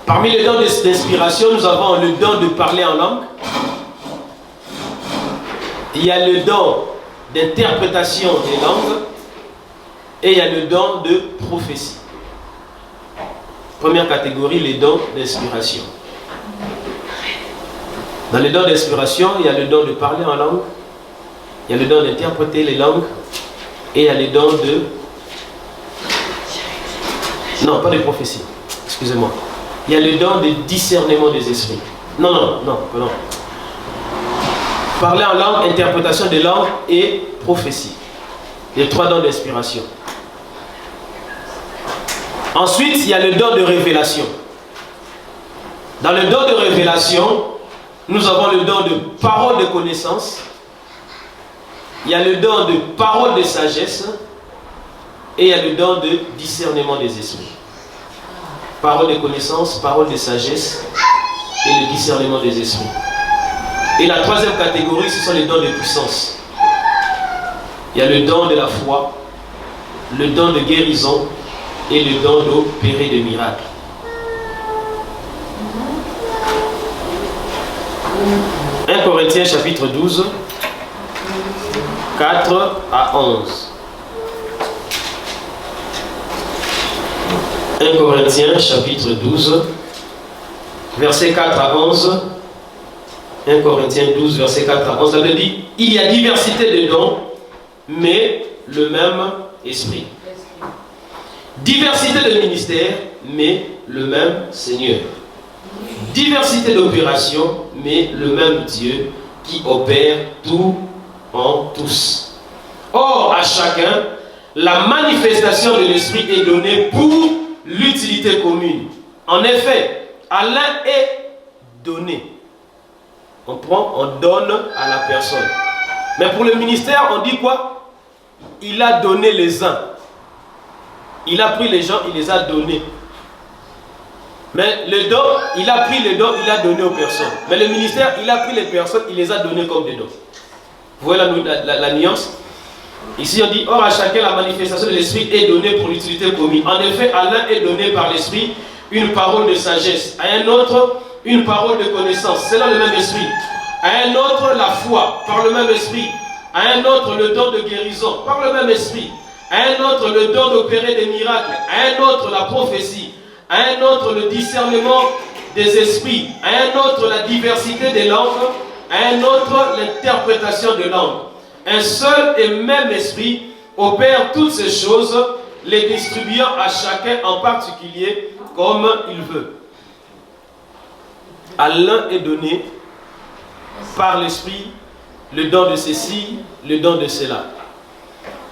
Parmi les dons d'inspiration, nous avons le don de parler en langue. Il y a le don d'interprétation des langues. Et il y a le don de prophétie. Première catégorie, les dons d'inspiration. Dans les dons d'inspiration, il y a le don de parler en langue. Il y a le don d'interpréter les langues. Et il y a le don de Non, pas de prophétie. Excusez-moi. Il y a le don de discernement des esprits. Non. Parler en langue, interprétation des langues et prophétie. Les 3 dons d'inspiration. Ensuite, il y a le don de révélation. Dans le don de révélation, nous avons le don de parole de connaissance. Il y a le don de parole de sagesse. Et il y a le don de discernement des esprits. Parole de connaissance, parole de sagesse et le discernement des esprits. Et la 3e catégorie, ce sont les dons de puissance. Il y a le don de la foi, le don de guérison et le don d'opérer des miracles. « 1 Corinthiens chapitre 12, 4 à 11. 1 Corinthiens chapitre 12, versets 4 à 11. 1 Corinthiens 12, verset 4 à 11, ça veut dire, il y a diversité de dons, mais le même esprit. Diversité de ministères, mais le même Seigneur. Diversité d'opérations, mais le même Dieu qui opère tout en tous. Or, à chacun, la manifestation de l'esprit est donnée pour l'utilité commune. En effet, à l'un est donné. On prend, on donne à la personne. Mais pour le ministère, on dit quoi? Il a donné les uns. Il a pris les gens, il les a donnés. Mais le don, il a pris les dons, il a donné aux personnes. Mais le ministère, il a pris les personnes, il les a donnés comme des dons. Vous voyez la nuance? Ici on dit, or à chacun la manifestation de l'esprit est donnée pour l'utilité commune. En effet, à l'un est donné par l'esprit une parole de sagesse, à un autre une parole de connaissance, c'est là le même esprit. À un autre la foi, par le même esprit. À un autre le don de guérison, par le même esprit. À un autre le don d'opérer des miracles. À un autre la prophétie. À un autre le discernement des esprits. À un autre la diversité des langues. À un autre l'interprétation de langues. Un seul et même esprit opère toutes ces choses, les distribuant à chacun en particulier comme il veut. À l'un est donné par l'esprit le don de ceci, le don de cela.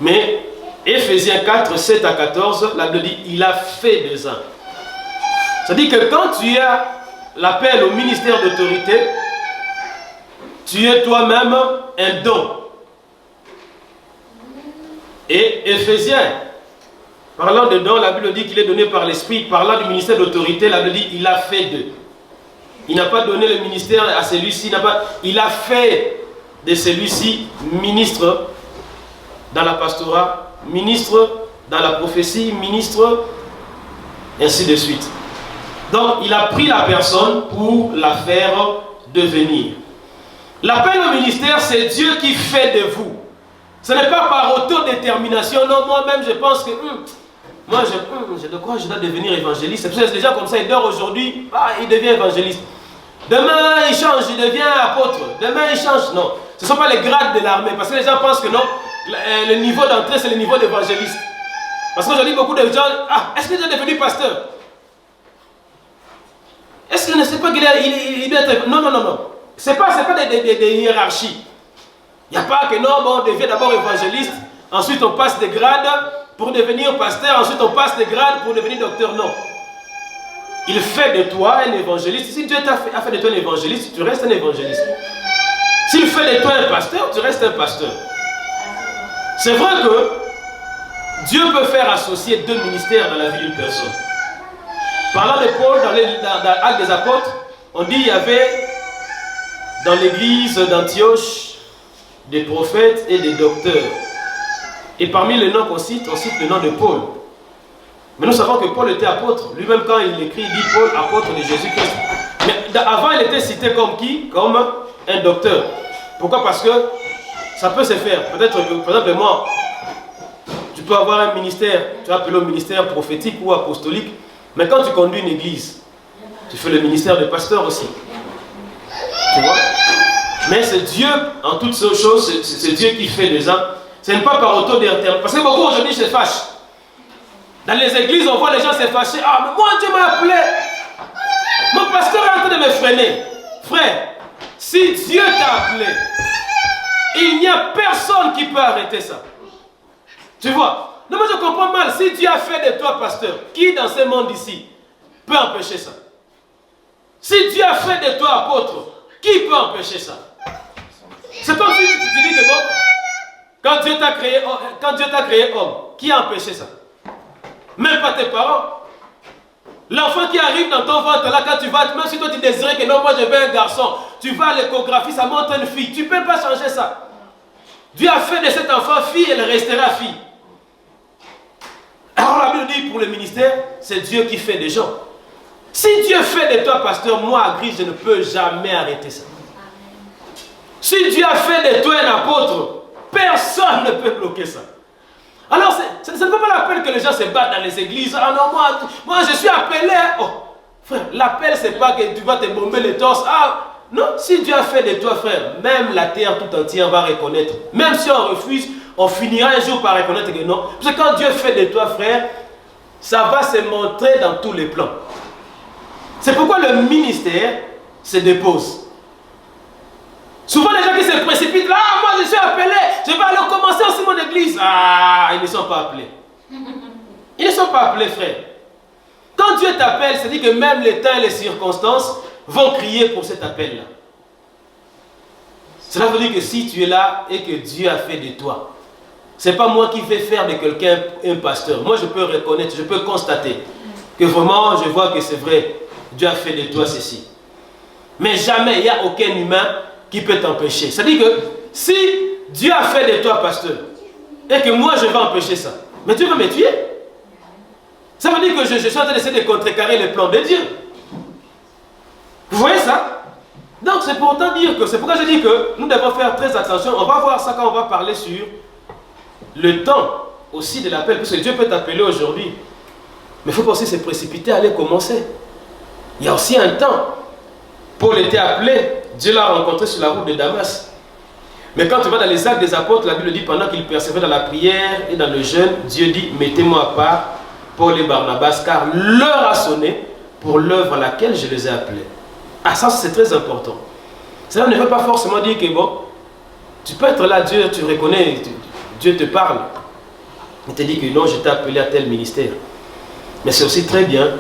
Mais Éphésiens 4, 7 à 14, la Bible dit, il a fait des uns. C'est-à-dire que quand tu as l'appel au ministère d'autorité, tu es toi-même un don. Et Éphésiens, parlant de don, la Bible dit qu'il est donné par l'esprit. Parlant du ministère d'autorité, la Bible dit il a fait d'eux. Il n'a pas donné le ministère à celui-ci, il a fait de celui-ci ministre dans la pastorat, ministre dans la prophétie, ministre, ainsi de suite. Donc, il a pris la personne pour la faire devenir. L'appel au ministère, c'est Dieu qui fait de vous. Ce n'est pas par autodétermination. Non, moi-même, je pense que je dois devenir évangéliste. C'est déjà comme ça, il dort aujourd'hui, il devient évangéliste. Demain, il change, il devient apôtre. Demain, il change. Non, ce ne sont pas les grades de l'armée. Parce que les gens pensent que non, le niveau d'entrée, c'est le niveau d'évangéliste. Parce qu'aujourd'hui, beaucoup de gens, est-ce qu'il est devenu pasteur? Est-ce qu'il ne sait pas qu'il doit être... Non. Ce n'est pas des hiérarchies. Il n'y a pas que non, on devient d'abord évangéliste, ensuite on passe des grades pour devenir pasteur, ensuite on passe des grades pour devenir docteur. Non. Il fait de toi un évangéliste. Si Dieu a fait de toi un évangéliste, tu restes un évangéliste. S'il fait de toi un pasteur, tu restes un pasteur. C'est vrai que Dieu peut faire associer deux ministères dans la vie d'une personne. Parlant de Paul, dans l'Acte des Apôtres, on dit qu'il y avait dans l'église d'Antioche des prophètes et des docteurs. Et parmi les noms qu'on cite, on cite le nom de Paul. Mais nous savons que Paul était apôtre. Lui-même, quand il écrit, il dit Paul, apôtre de Jésus-Christ. Mais avant, il était cité comme qui? Comme un docteur. Pourquoi? Parce que ça peut se faire. Peut-être que, par exemple, moi, tu peux avoir un ministère, tu vas appeler au ministère prophétique ou apostolique. Mais quand tu conduis une église, tu fais le ministère de pasteur aussi. Tu vois? Mais c'est Dieu, en toutes ces choses, c'est Dieu qui fait des gens. Ce n'est pas par autodétermination. Parce que beaucoup aujourd'hui se fâchent. Dans les églises, on voit les gens se fâcher. Ah, mais moi, Dieu m'a appelé. Mon pasteur est en train de me freiner. Frère, si Dieu t'a appelé, il n'y a personne qui peut arrêter ça. Tu vois? Non, moi je comprends mal. Si Dieu a fait de toi pasteur, qui dans ce monde ici peut empêcher ça? Si Dieu a fait de toi apôtre, qui peut empêcher ça? C'est comme si tu dis que bon, quand Dieu t'a créé homme, qui a empêché ça? Même pas tes parents. L'enfant qui arrive dans ton ventre là, quand tu vas, même si toi tu désirais que non, moi je veux un garçon, tu vas à l'échographie, ça montre une fille. Tu ne peux pas changer ça. Dieu a fait de cet enfant fille, elle restera fille. Alors la Bible dit pour le ministère, c'est Dieu qui fait des gens. Si Dieu fait de toi pasteur, moi à Gris, je ne peux jamais arrêter ça. Si Dieu a fait de toi un apôtre, personne ne peut bloquer ça. Alors, ce n'est pas la peine que les gens se battent dans les églises. Ah non, moi je suis appelé. Oh, frère, l'appel, c'est pas que tu vas te bomber le torse. Ah, non, si Dieu a fait de toi, frère, même la terre tout entière va reconnaître. Même si on refuse, on finira un jour par reconnaître que non. Parce que quand Dieu fait de toi, frère, ça va se montrer dans tous les plans. C'est pourquoi le ministère se dépose. Souvent les gens qui se précipitent, là, moi je suis appelé, je vais aller commencer aussi mon église. Ah, ils ne sont pas appelés. Ils ne sont pas appelés, frère. Quand Dieu t'appelle, c'est dit que même les temps et les circonstances vont crier pour cet appel-là. Cela veut dire que si tu es là et que Dieu a fait de toi, ce n'est pas moi qui vais faire de quelqu'un un pasteur. Moi je peux reconnaître, je peux constater que vraiment je vois que c'est vrai, Dieu a fait de toi ceci. Mais jamais il n'y a aucun humain qui peut t'empêcher. C'est-à-dire que si Dieu a fait de toi pasteur et que moi je vais empêcher ça, mais Dieu va me tuer. Ça veut dire que je suis en train d'essayer de contrecarrer les plans de Dieu. Vous voyez ça? Donc c'est pour autant dire que, c'est pourquoi je dis que nous devons faire très attention. On va voir ça quand on va parler sur le temps aussi de l'appel, parce que Dieu peut t'appeler aujourd'hui. Mais il faut pas aussi se précipiter à aller commencer. Il y a aussi un temps. Paul était appelé, Dieu l'a rencontré sur la route de Damas. Mais quand tu vas dans les Actes des Apôtres, la Bible dit pendant qu'il persévérait dans la prière et dans le jeûne, Dieu dit, mettez-moi à part Paul et Barnabas, car l'heure a sonné pour l'œuvre à laquelle je les ai appelés. Ah, ça c'est très important. Cela ne veut pas forcément dire que bon, tu peux être là, Dieu, tu reconnais, Dieu te parle. Il te dit que non, je t'ai appelé à tel ministère. Mais c'est aussi très bien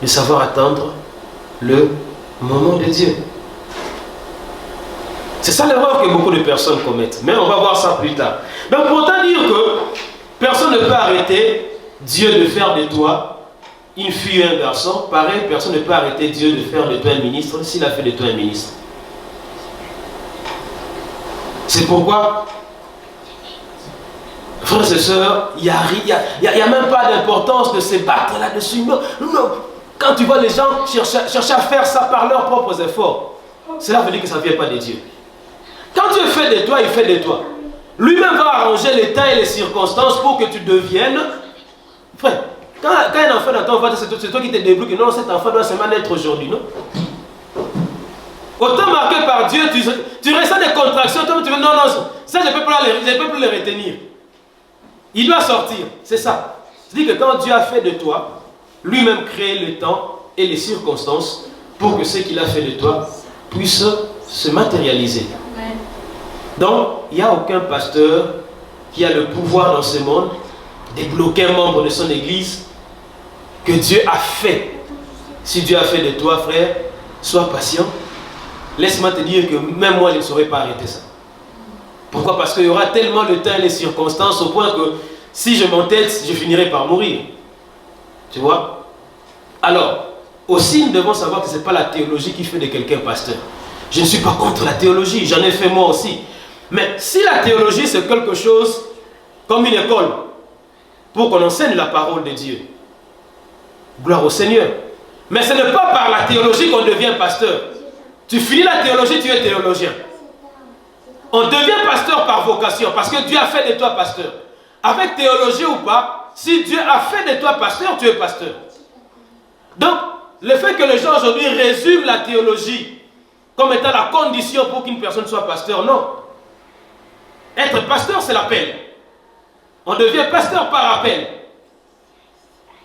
de savoir attendre le moment de Dieu. C'est ça l'erreur que beaucoup de personnes commettent. Mais on va voir ça plus tard. Donc pour autant dire que personne ne peut arrêter Dieu de faire de toi une fille ou un garçon, pareil, personne ne peut arrêter Dieu de faire de toi un ministre s'il a fait de toi un ministre. C'est pourquoi, frères et sœurs, il n'y a même pas d'importance de se battre là-dessus. Non, non. Quand tu vois les gens chercher à faire ça par leurs propres efforts, cela veut dire que ça ne vient pas de Dieu. Quand Dieu fait de toi, il fait de toi. Lui-même va arranger les temps et les circonstances pour que tu deviennes... Frère, quand un enfant dans ton ventre, c'est toi qui te débrouilles, non, cet enfant doit seulement naître aujourd'hui, non? Autant marqué par Dieu, tu ressens des contractions, toi tu veux, non, ça je ne peux plus les retenir. Il doit sortir, c'est ça. C'est-à-dire que quand Dieu a fait de toi, lui-même crée le temps et les circonstances pour que ce qu'il a fait de toi puisse se matérialiser. Donc, il n'y a aucun pasteur qui a le pouvoir dans ce monde de bloquer un membre de son église que Dieu a fait. Si Dieu a fait de toi, frère, sois patient. Laisse-moi te dire que même moi, je ne saurais pas arrêter ça. Pourquoi? Parce qu'il y aura tellement de temps et les circonstances au point que si je m'entête, je finirai par mourir. Tu vois? Alors, aussi, nous devons savoir que ce n'est pas la théologie qui fait de quelqu'un pasteur. Je ne suis pas contre la théologie, j'en ai fait moi aussi. Mais si la théologie, c'est quelque chose comme une école, pour qu'on enseigne la parole de Dieu, gloire au Seigneur. Mais ce n'est pas par la théologie qu'on devient pasteur. Tu finis la théologie, tu es théologien. On devient pasteur par vocation, parce que Dieu a fait de toi pasteur. Avec théologie ou pas, si Dieu a fait de toi pasteur, tu es pasteur. Donc, le fait que les gens aujourd'hui résument la théologie comme étant la condition pour qu'une personne soit pasteur, non. Être pasteur, c'est l'appel. On devient pasteur par appel.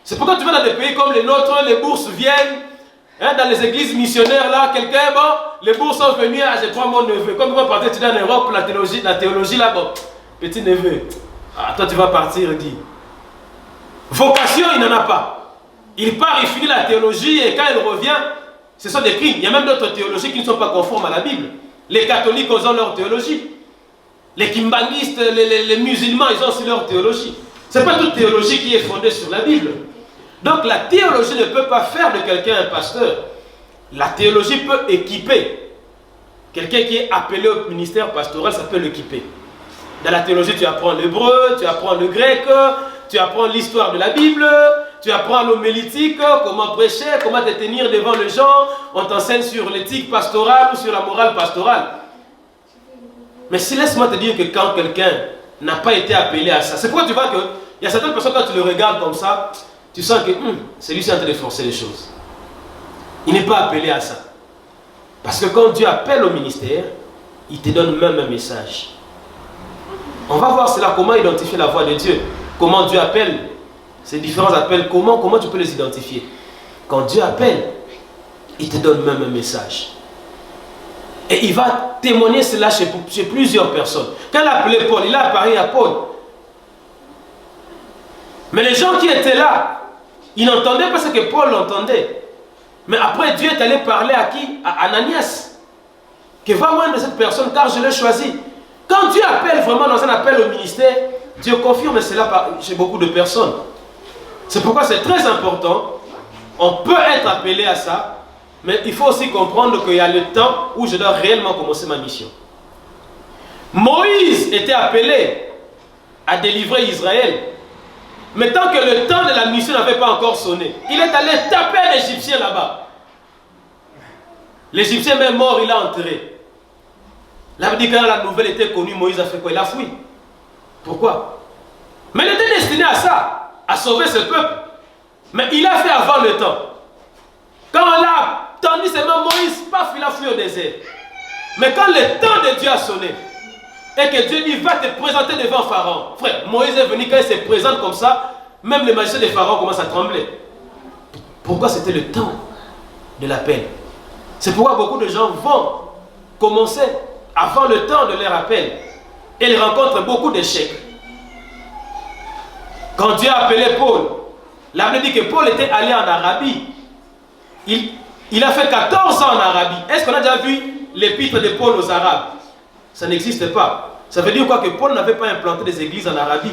C'est pourquoi tu vas dans des pays comme les nôtres, les bourses viennent, hein, dans les églises missionnaires là, quelqu'un, bon, les bourses sont venues, ah, j'ai 3 mon neveu. Comme ils vont partir étudier en Europe, la théologie là, bon, petit neveu, ah, toi tu vas partir, dit. Vocation, il n'en a pas. Il part, il finit la théologie et quand il revient, ce sont des crimes. Il y a même d'autres théologies qui ne sont pas conformes à la Bible. Les catholiques ont leur théologie. Les kimbangistes, les musulmans, ils ont aussi leur théologie. Ce n'est pas toute théologie qui est fondée sur la Bible. Donc la théologie ne peut pas faire de quelqu'un un pasteur. La théologie peut équiper. Quelqu'un qui est appelé au ministère pastoral, ça peut l'équiper. Dans la théologie, tu apprends l'hébreu, tu apprends le grec, tu apprends l'histoire de la Bible, tu apprends l'homilétique, comment prêcher, comment te tenir devant les gens. On t'enseigne sur l'éthique pastorale ou sur la morale pastorale. Mais si laisse-moi te dire que quand quelqu'un n'a pas été appelé à ça, c'est pourquoi tu vois qu'il y a certaines personnes, quand tu le regardes comme ça, tu sens que celui-ci est en train de forcer les choses. Il n'est pas appelé à ça. Parce que quand Dieu appelle au ministère, il te donne même un message. On va voir cela, comment identifier la voix de Dieu. Comment Dieu appelle. Ces différents appels, comment tu peux les identifier. Quand Dieu appelle, il te donne même un message. Et il va témoigner cela chez plusieurs personnes. Quand il a appelé Paul, il a apparu à Paul. Mais les gens qui étaient là, ils n'entendaient pas ce que Paul entendait. Mais après, Dieu est allé parler à qui? À Ananias. Que va loin de cette personne car je l'ai choisi. Quand Dieu appelle vraiment dans un appel au ministère, Dieu confirme cela chez beaucoup de personnes. C'est pourquoi c'est très important. On peut être appelé à ça. Mais il faut aussi comprendre qu'il y a le temps où je dois réellement commencer ma mission. Moïse était appelé à délivrer Israël. Mais tant que le temps de la mission n'avait pas encore sonné, il est allé taper un Égyptien là-bas. L'Égyptien même mort, il l'a enterré. Là, quand la nouvelle était connue, Moïse a fait quoi? Il a fui. Pourquoi? Mais il était destiné à ça, à sauver ce peuple. Mais il a fait avant le temps. Quand on l'a tendu seulement Moïse, paf, il a fui au désert. Mais quand le temps de Dieu a sonné, et que Dieu dit, va te présenter devant Pharaon. Frère, Moïse est venu, quand il se présente comme ça, même les magiciens de Pharaon commencent à trembler. Pourquoi? C'était le temps de l'appel. C'est pourquoi beaucoup de gens vont commencer avant le temps de leur appel. Et ils rencontrent beaucoup d'échecs. Quand Dieu a appelé Paul, la Bible dit que Paul était allé en Arabie. Il a fait 14 ans en Arabie. Est-ce qu'on a déjà vu l'épître de Paul aux Arabes? Ça n'existe pas. Ça veut dire quoi? Que Paul n'avait pas implanté des églises en Arabie.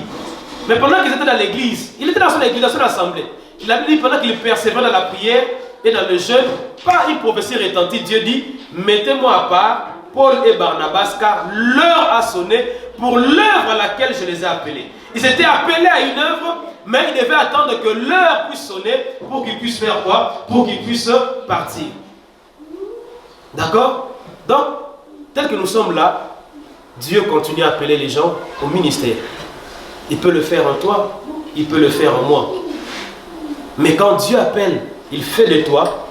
Mais pendant qu'ils étaient dans l'église, il était dans son église, dans son assemblée. Il a dit pendant qu'il persévérait dans la prière et dans le jeûne, pas une prophétie retentit. Dieu dit, mettez-moi à part Paul et Barnabas, car l'heure a sonné pour l'œuvre à laquelle je les ai appelés. Ils étaient appelés à une œuvre, mais ils devaient attendre que l'heure puisse sonner pour qu'ils puissent faire quoi? Pour qu'ils puissent partir. D'accord? Donc, tel que nous sommes là, Dieu continue à appeler les gens au ministère. Il peut le faire en toi, il peut le faire en moi. Mais quand Dieu appelle, il fait de toi,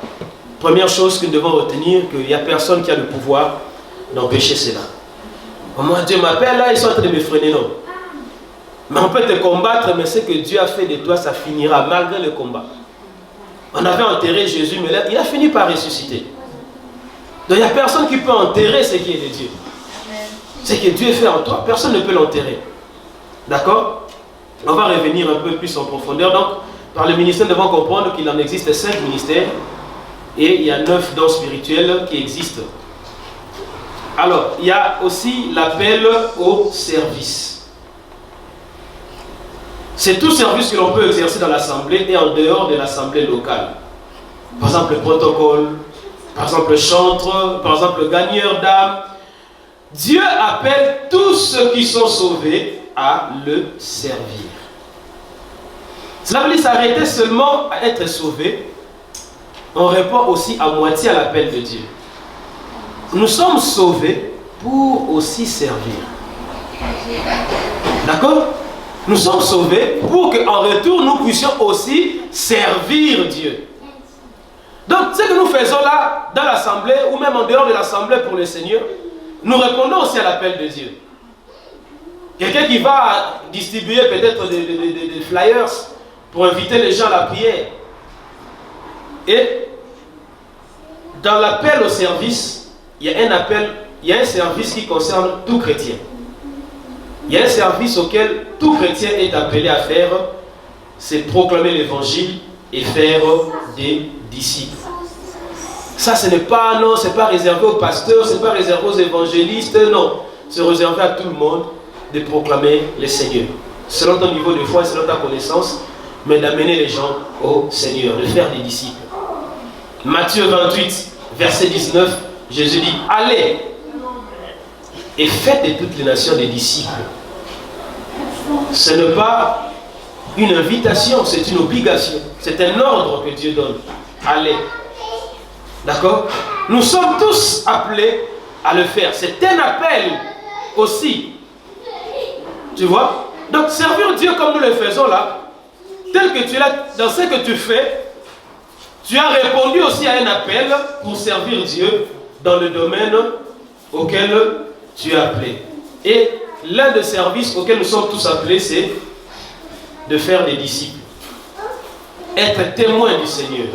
première chose que nous devons retenir, qu'il n'y a personne qui a le pouvoir d'empêcher cela. Moi, Dieu m'appelle, là, ils sont en train de me freiner, non. Mais on peut te combattre, mais ce que Dieu a fait de toi, ça finira malgré le combat. On avait enterré Jésus, mais là, il a fini par ressusciter. Donc il n'y a personne qui peut enterrer ce qui est de Dieu. Ce que Dieu fait en toi, personne ne peut l'enterrer. D'accord? On va revenir un peu plus en profondeur. Donc, par le ministère, nous devons comprendre qu'il en existe 5 ministères et il y a 9 dons spirituels qui existent. Alors, il y a aussi l'appel au service. C'est tout service que l'on peut exercer dans l'assemblée et en dehors de l'assemblée locale. Par exemple, le protocole, par exemple, le chantre, par exemple, le gagneur d'âme. Dieu appelle tous ceux qui sont sauvés à le servir. Cela veut dire s'arrêter seulement à être sauvé. On répond aussi à moitié à l'appel de Dieu. Nous sommes sauvés pour aussi servir. D'accord? Nous sommes sauvés pour qu'en retour, nous puissions aussi servir Dieu. Donc, ce que nous faisons là, dans l'assemblée, ou même en dehors de l'assemblée pour le Seigneur, nous répondons aussi à l'appel de Dieu. Quelqu'un qui va distribuer peut-être des flyers pour inviter les gens à la prière. Et dans l'appel au service, il y a un appel, il y a un service qui concerne tout chrétien. Il y a un service auquel tout chrétien est appelé à faire, c'est proclamer l'évangile et faire des disciples. Ça, ce n'est pas, non, c'est pas réservé aux pasteurs, c'est pas réservé aux évangélistes, non. C'est réservé à tout le monde de proclamer le Seigneur. Selon ton niveau de foi et selon ta connaissance, mais d'amener les gens au Seigneur, de faire des disciples. Matthieu 28, verset 19, Jésus dit, allez et faites de toutes les nations des disciples. Ce n'est pas une invitation, c'est une obligation. C'est un ordre que Dieu donne. Allez. D'accord? Nous sommes tous appelés à le faire. C'est un appel aussi. Tu vois? Donc servir Dieu comme nous le faisons là, tel que tu es là, dans ce que tu fais, tu as répondu aussi à un appel pour servir Dieu dans le domaine auquel tu es appelé. Et l'un des services auxquels nous sommes tous appelés, c'est de faire des disciples. Être témoin du Seigneur.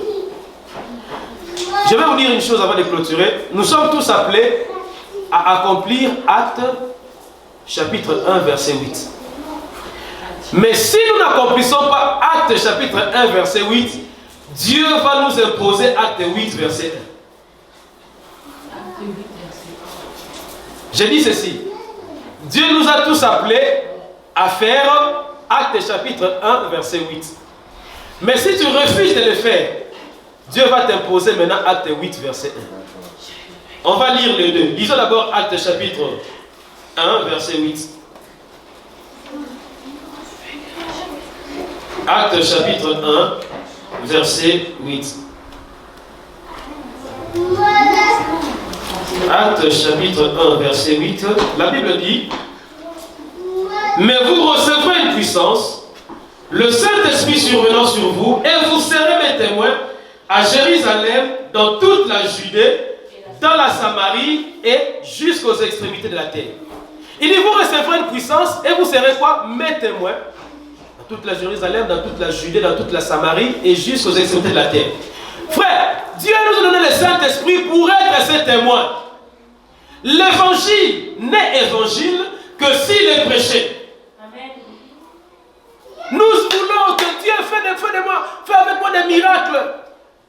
Je vais vous dire une chose avant de clôturer. Nous sommes tous appelés à accomplir Actes chapitre 1 verset 8. Mais si nous n'accomplissons pas Actes chapitre 1 verset 8, Dieu va nous imposer Acte 8 verset 1. J'ai dit ceci. Dieu nous a tous appelés à faire Acte chapitre 1 verset 8. Mais si tu refuses de le faire, Dieu va t'imposer maintenant Acte 8 verset 1. On va lire les deux. Lisons d'abord Acte chapitre 1 verset 8. Acte chapitre 1 verset 8. Acte chapitre 1 verset 8. La Bible dit: mais vous recevrez une puissance, le Saint-Esprit survenant sur vous, et vous serez mes témoins à Jérusalem, dans toute la Judée, dans la Samarie et jusqu'aux extrémités de la terre. Il dit: vous recevrez une puissance et vous serez quoi? Mes témoins. Dans toute la Jérusalem, dans toute la Judée, dans toute la Samarie et jusqu'aux extrémités de la terre. Frère, Dieu nous a donné le Saint-Esprit pour être ses témoins. L'évangile n'est évangile que s'il est prêché. Amen. Nous voulons que Dieu fait de moi, fais avec moi des miracles.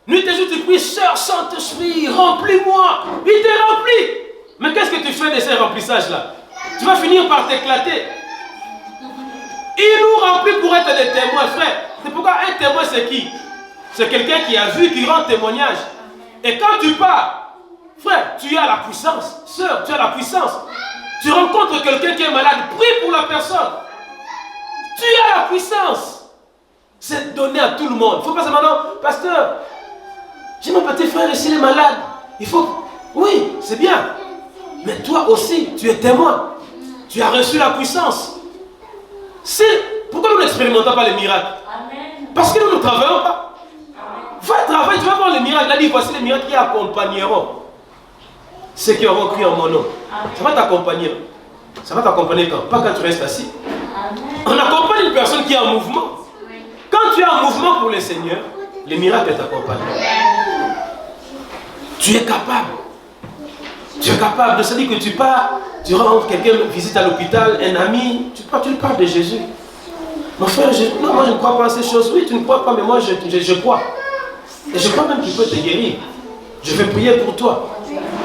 Nuit et jour tu pries: Sœur Saint-Esprit, remplis-moi. Il t'est rempli. Mais qu'est-ce que tu fais de ces remplissages-là? Tu vas finir par t'éclater. Il nous remplit pour être des témoins, frère. C'est pourquoi un témoin, c'est qui? C'est quelqu'un qui a vu, qui rend témoignage. Et quand tu pars, frère, tu as la puissance. Sœur, tu as la puissance. Tu rencontres quelqu'un qui est malade, prie pour la personne. Tu as la puissance. C'est donné à tout le monde. Il ne faut pas se demander: pasteur, j'ai mon petit frère ici, il est malade. Il faut... Oui, c'est bien. Mais toi aussi, tu es témoin. Tu as reçu la puissance. Pourquoi nous n'expérimentons pas les miracles? Amen. Parce que nous ne travaillons pas. Va travailler, tu vas voir les miracles. Il a dit: voici les miracles qui accompagneront ceux qui auront cru en mon nom. Amen. Ça va t'accompagner. Ça va t'accompagner quand? Pas quand tu restes assis. Amen. On accompagne une personne qui est en mouvement. Quand tu es en mouvement pour le Seigneur, les miracles t'accompagnent. Tu es capable. Tu es capable de se dire que tu pars, tu rentres, quelqu'un visite à l'hôpital, un ami, tu lui parles de Jésus. Mon frère, non, moi je ne crois pas à ces choses. Oui, tu ne crois pas, mais moi je crois. Et je crois même qu'il peut te guérir. Je vais prier pour toi.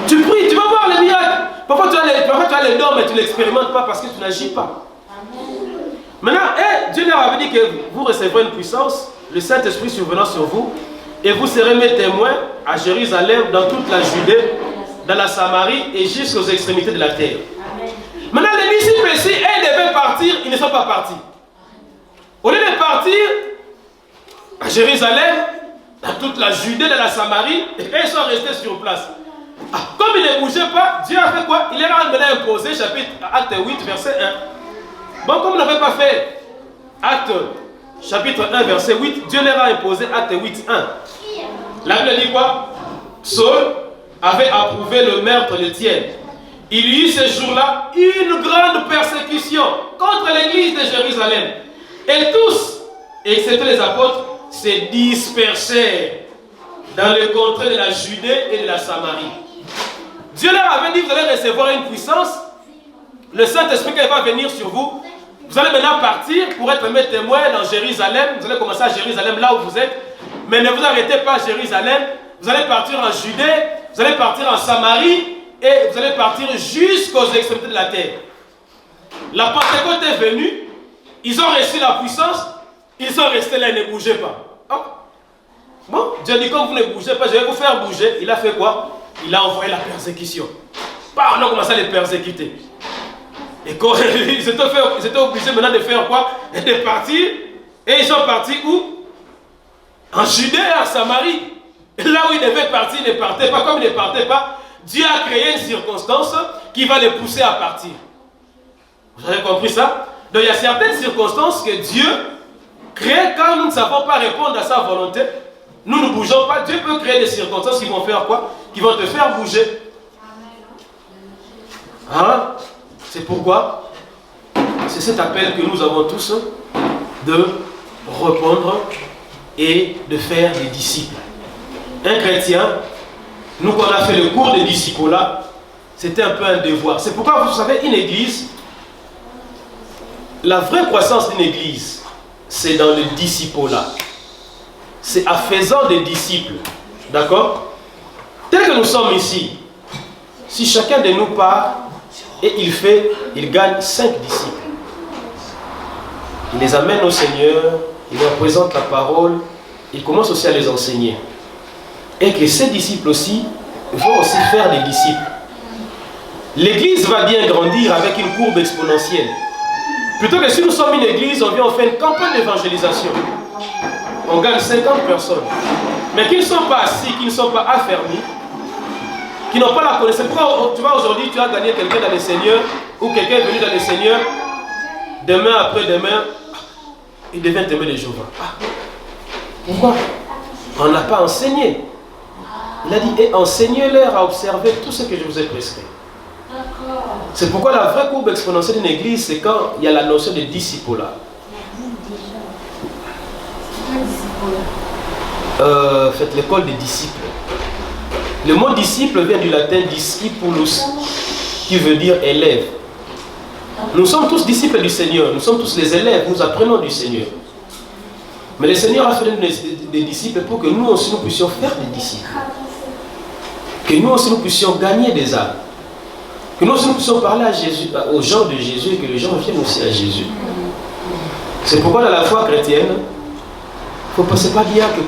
Tu pries, tu vas voir les miracles. Parfois tu as les dons, mais tu ne l'expérimentes pas parce que tu n'agis pas. Maintenant, Dieu leur avait dit que vous recevrez une puissance, le Saint-Esprit survenant sur vous, et vous serez mes témoins à Jérusalem, dans toute la Judée, dans la Samarie et jusqu'aux extrémités de la terre. Amen. Maintenant, les disciples ici, ils devaient partir, ils ne sont pas partis. Au lieu de partir à Jérusalem, dans toute la Judée, dans la Samarie, ils sont restés sur place. Comme ils ne bougeaient pas, Dieu a fait quoi? Il leur a imposé, chapitre Acte 8, verset 1. Bon, comme ils n'avaient pas fait Acte chapitre 1, verset 8, Dieu leur a imposé Acte 8, 1. La Bible dit quoi? Saul avait approuvé le meurtre d'Étienne. Il y eut ce jour-là une grande persécution contre l'église de Jérusalem. Et tous excepté les apôtres, se dispersèrent dans les contrées de la Judée et de la Samarie. Dieu leur avait dit, vous allez recevoir une puissance, le Saint-Esprit qui va venir sur vous, vous allez maintenant partir pour être mes témoins dans Jérusalem, vous allez commencer à Jérusalem là où vous êtes, mais ne vous arrêtez pas à Jérusalem, vous allez partir en Judée, vous allez partir en Samarie, et vous allez partir jusqu'aux extrémités de la terre. La Pentecôte est venue, ils ont reçu la puissance, ils sont restés là, ils ne bougeaient pas. Oh. Bon, Dieu dit, comme vous ne bougez pas, je vais vous faire bouger. Il a fait quoi? Il a envoyé la persécution. On a commencé à les persécuter. Et quand ils étaient obligés maintenant de faire quoi? De partir. Et ils sont partis où? En Judée et en Samarie. Là où ils devaient partir, ils ne partaient pas. Comme ils ne partaient pas, Dieu a créé une circonstance qui va les pousser à partir. Vous avez compris ça? Donc il y a certaines circonstances que Dieu crée quand nous ne savons pas répondre à sa volonté. Nous ne bougeons pas. Dieu peut créer des circonstances qui vont faire quoi? Qui vont te faire bouger. Hein? C'est pourquoi c'est cet appel que nous avons tous de répondre et de faire des disciples. Un chrétien, nous qu'on a fait le cours de disciple-là, c'était un peu un devoir. C'est pourquoi vous savez, une église, la vraie croissance d'une église, c'est dans le disciple-là. C'est en faisant des disciples. D'accord? Tel que nous sommes ici, si chacun de nous part et il gagne 5 disciples. Il les amène au Seigneur, il leur présente la parole, il commence aussi à les enseigner. Et que ces disciples aussi vont aussi faire des disciples. L'église va bien grandir avec une courbe exponentielle. Plutôt que si nous sommes une église, on vient, on fait une campagne d'évangélisation. On gagne 50 personnes. Mais qui ne sont pas assis, qui ne sont pas affermis, qui n'ont pas la connaissance. Pourquoi tu vois aujourd'hui, tu as gagné quelqu'un dans le Seigneur, ou quelqu'un est venu dans le Seigneur, demain après-demain, il devient témoin de Jéhovah. Pourquoi? On n'a pas enseigné. Il a dit, et enseignez-leur à observer tout ce que je vous ai prescrit. C'est pourquoi la vraie courbe exponentielle d'une église, c'est quand il y a la notion de disciple-là. Faites l'école des disciples. Le mot disciple vient du latin discipulus, qui veut dire élève. Nous sommes tous disciples du Seigneur, nous sommes tous les élèves, nous apprenons du Seigneur. Mais le Seigneur a fait des disciples pour que nous aussi nous puissions faire des disciples. Que nous aussi nous puissions gagner des âmes. Que nous aussi nous puissions parler à Jésus, aux gens de Jésus, et que les gens viennent aussi à Jésus. C'est pourquoi dans la foi chrétienne, il ne faut pas dire que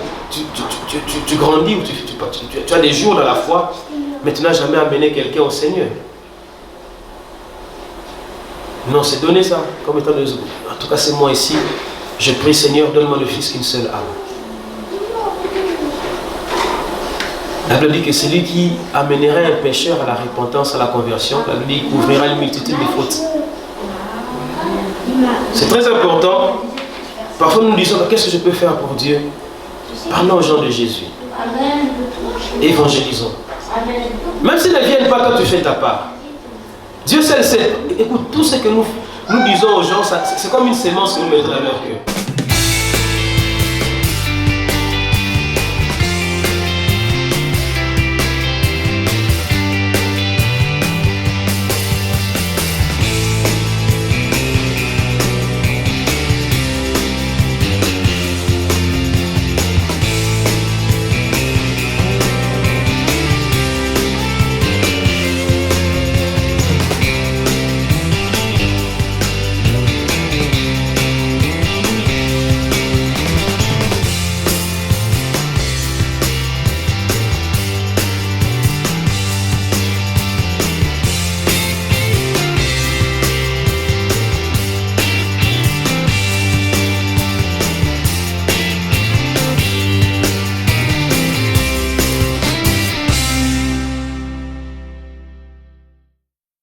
tu grandis ou tu as des jours dans la foi, mais tu n'as jamais amené quelqu'un au Seigneur. Non, c'est donner ça comme étant des autres. En tout cas, c'est moi ici. Je prie, Seigneur, donne-moi le Fils qu'une seule âme. La Bible dit que celui qui amènerait un pécheur à la repentance, à la conversion, la Bible dit qu'il couvrira une multitude de fautes. C'est très important. Parfois nous nous disons, qu'est-ce que je peux faire pour Dieu? Parlons aux gens de Jésus. Évangélisons. Même s'ils ne viennent pas quand tu fais ta part. Dieu seul sait. Écoute, tout ce que nous disons aux gens, c'est comme une sémence que nous mettons dans leur cœur.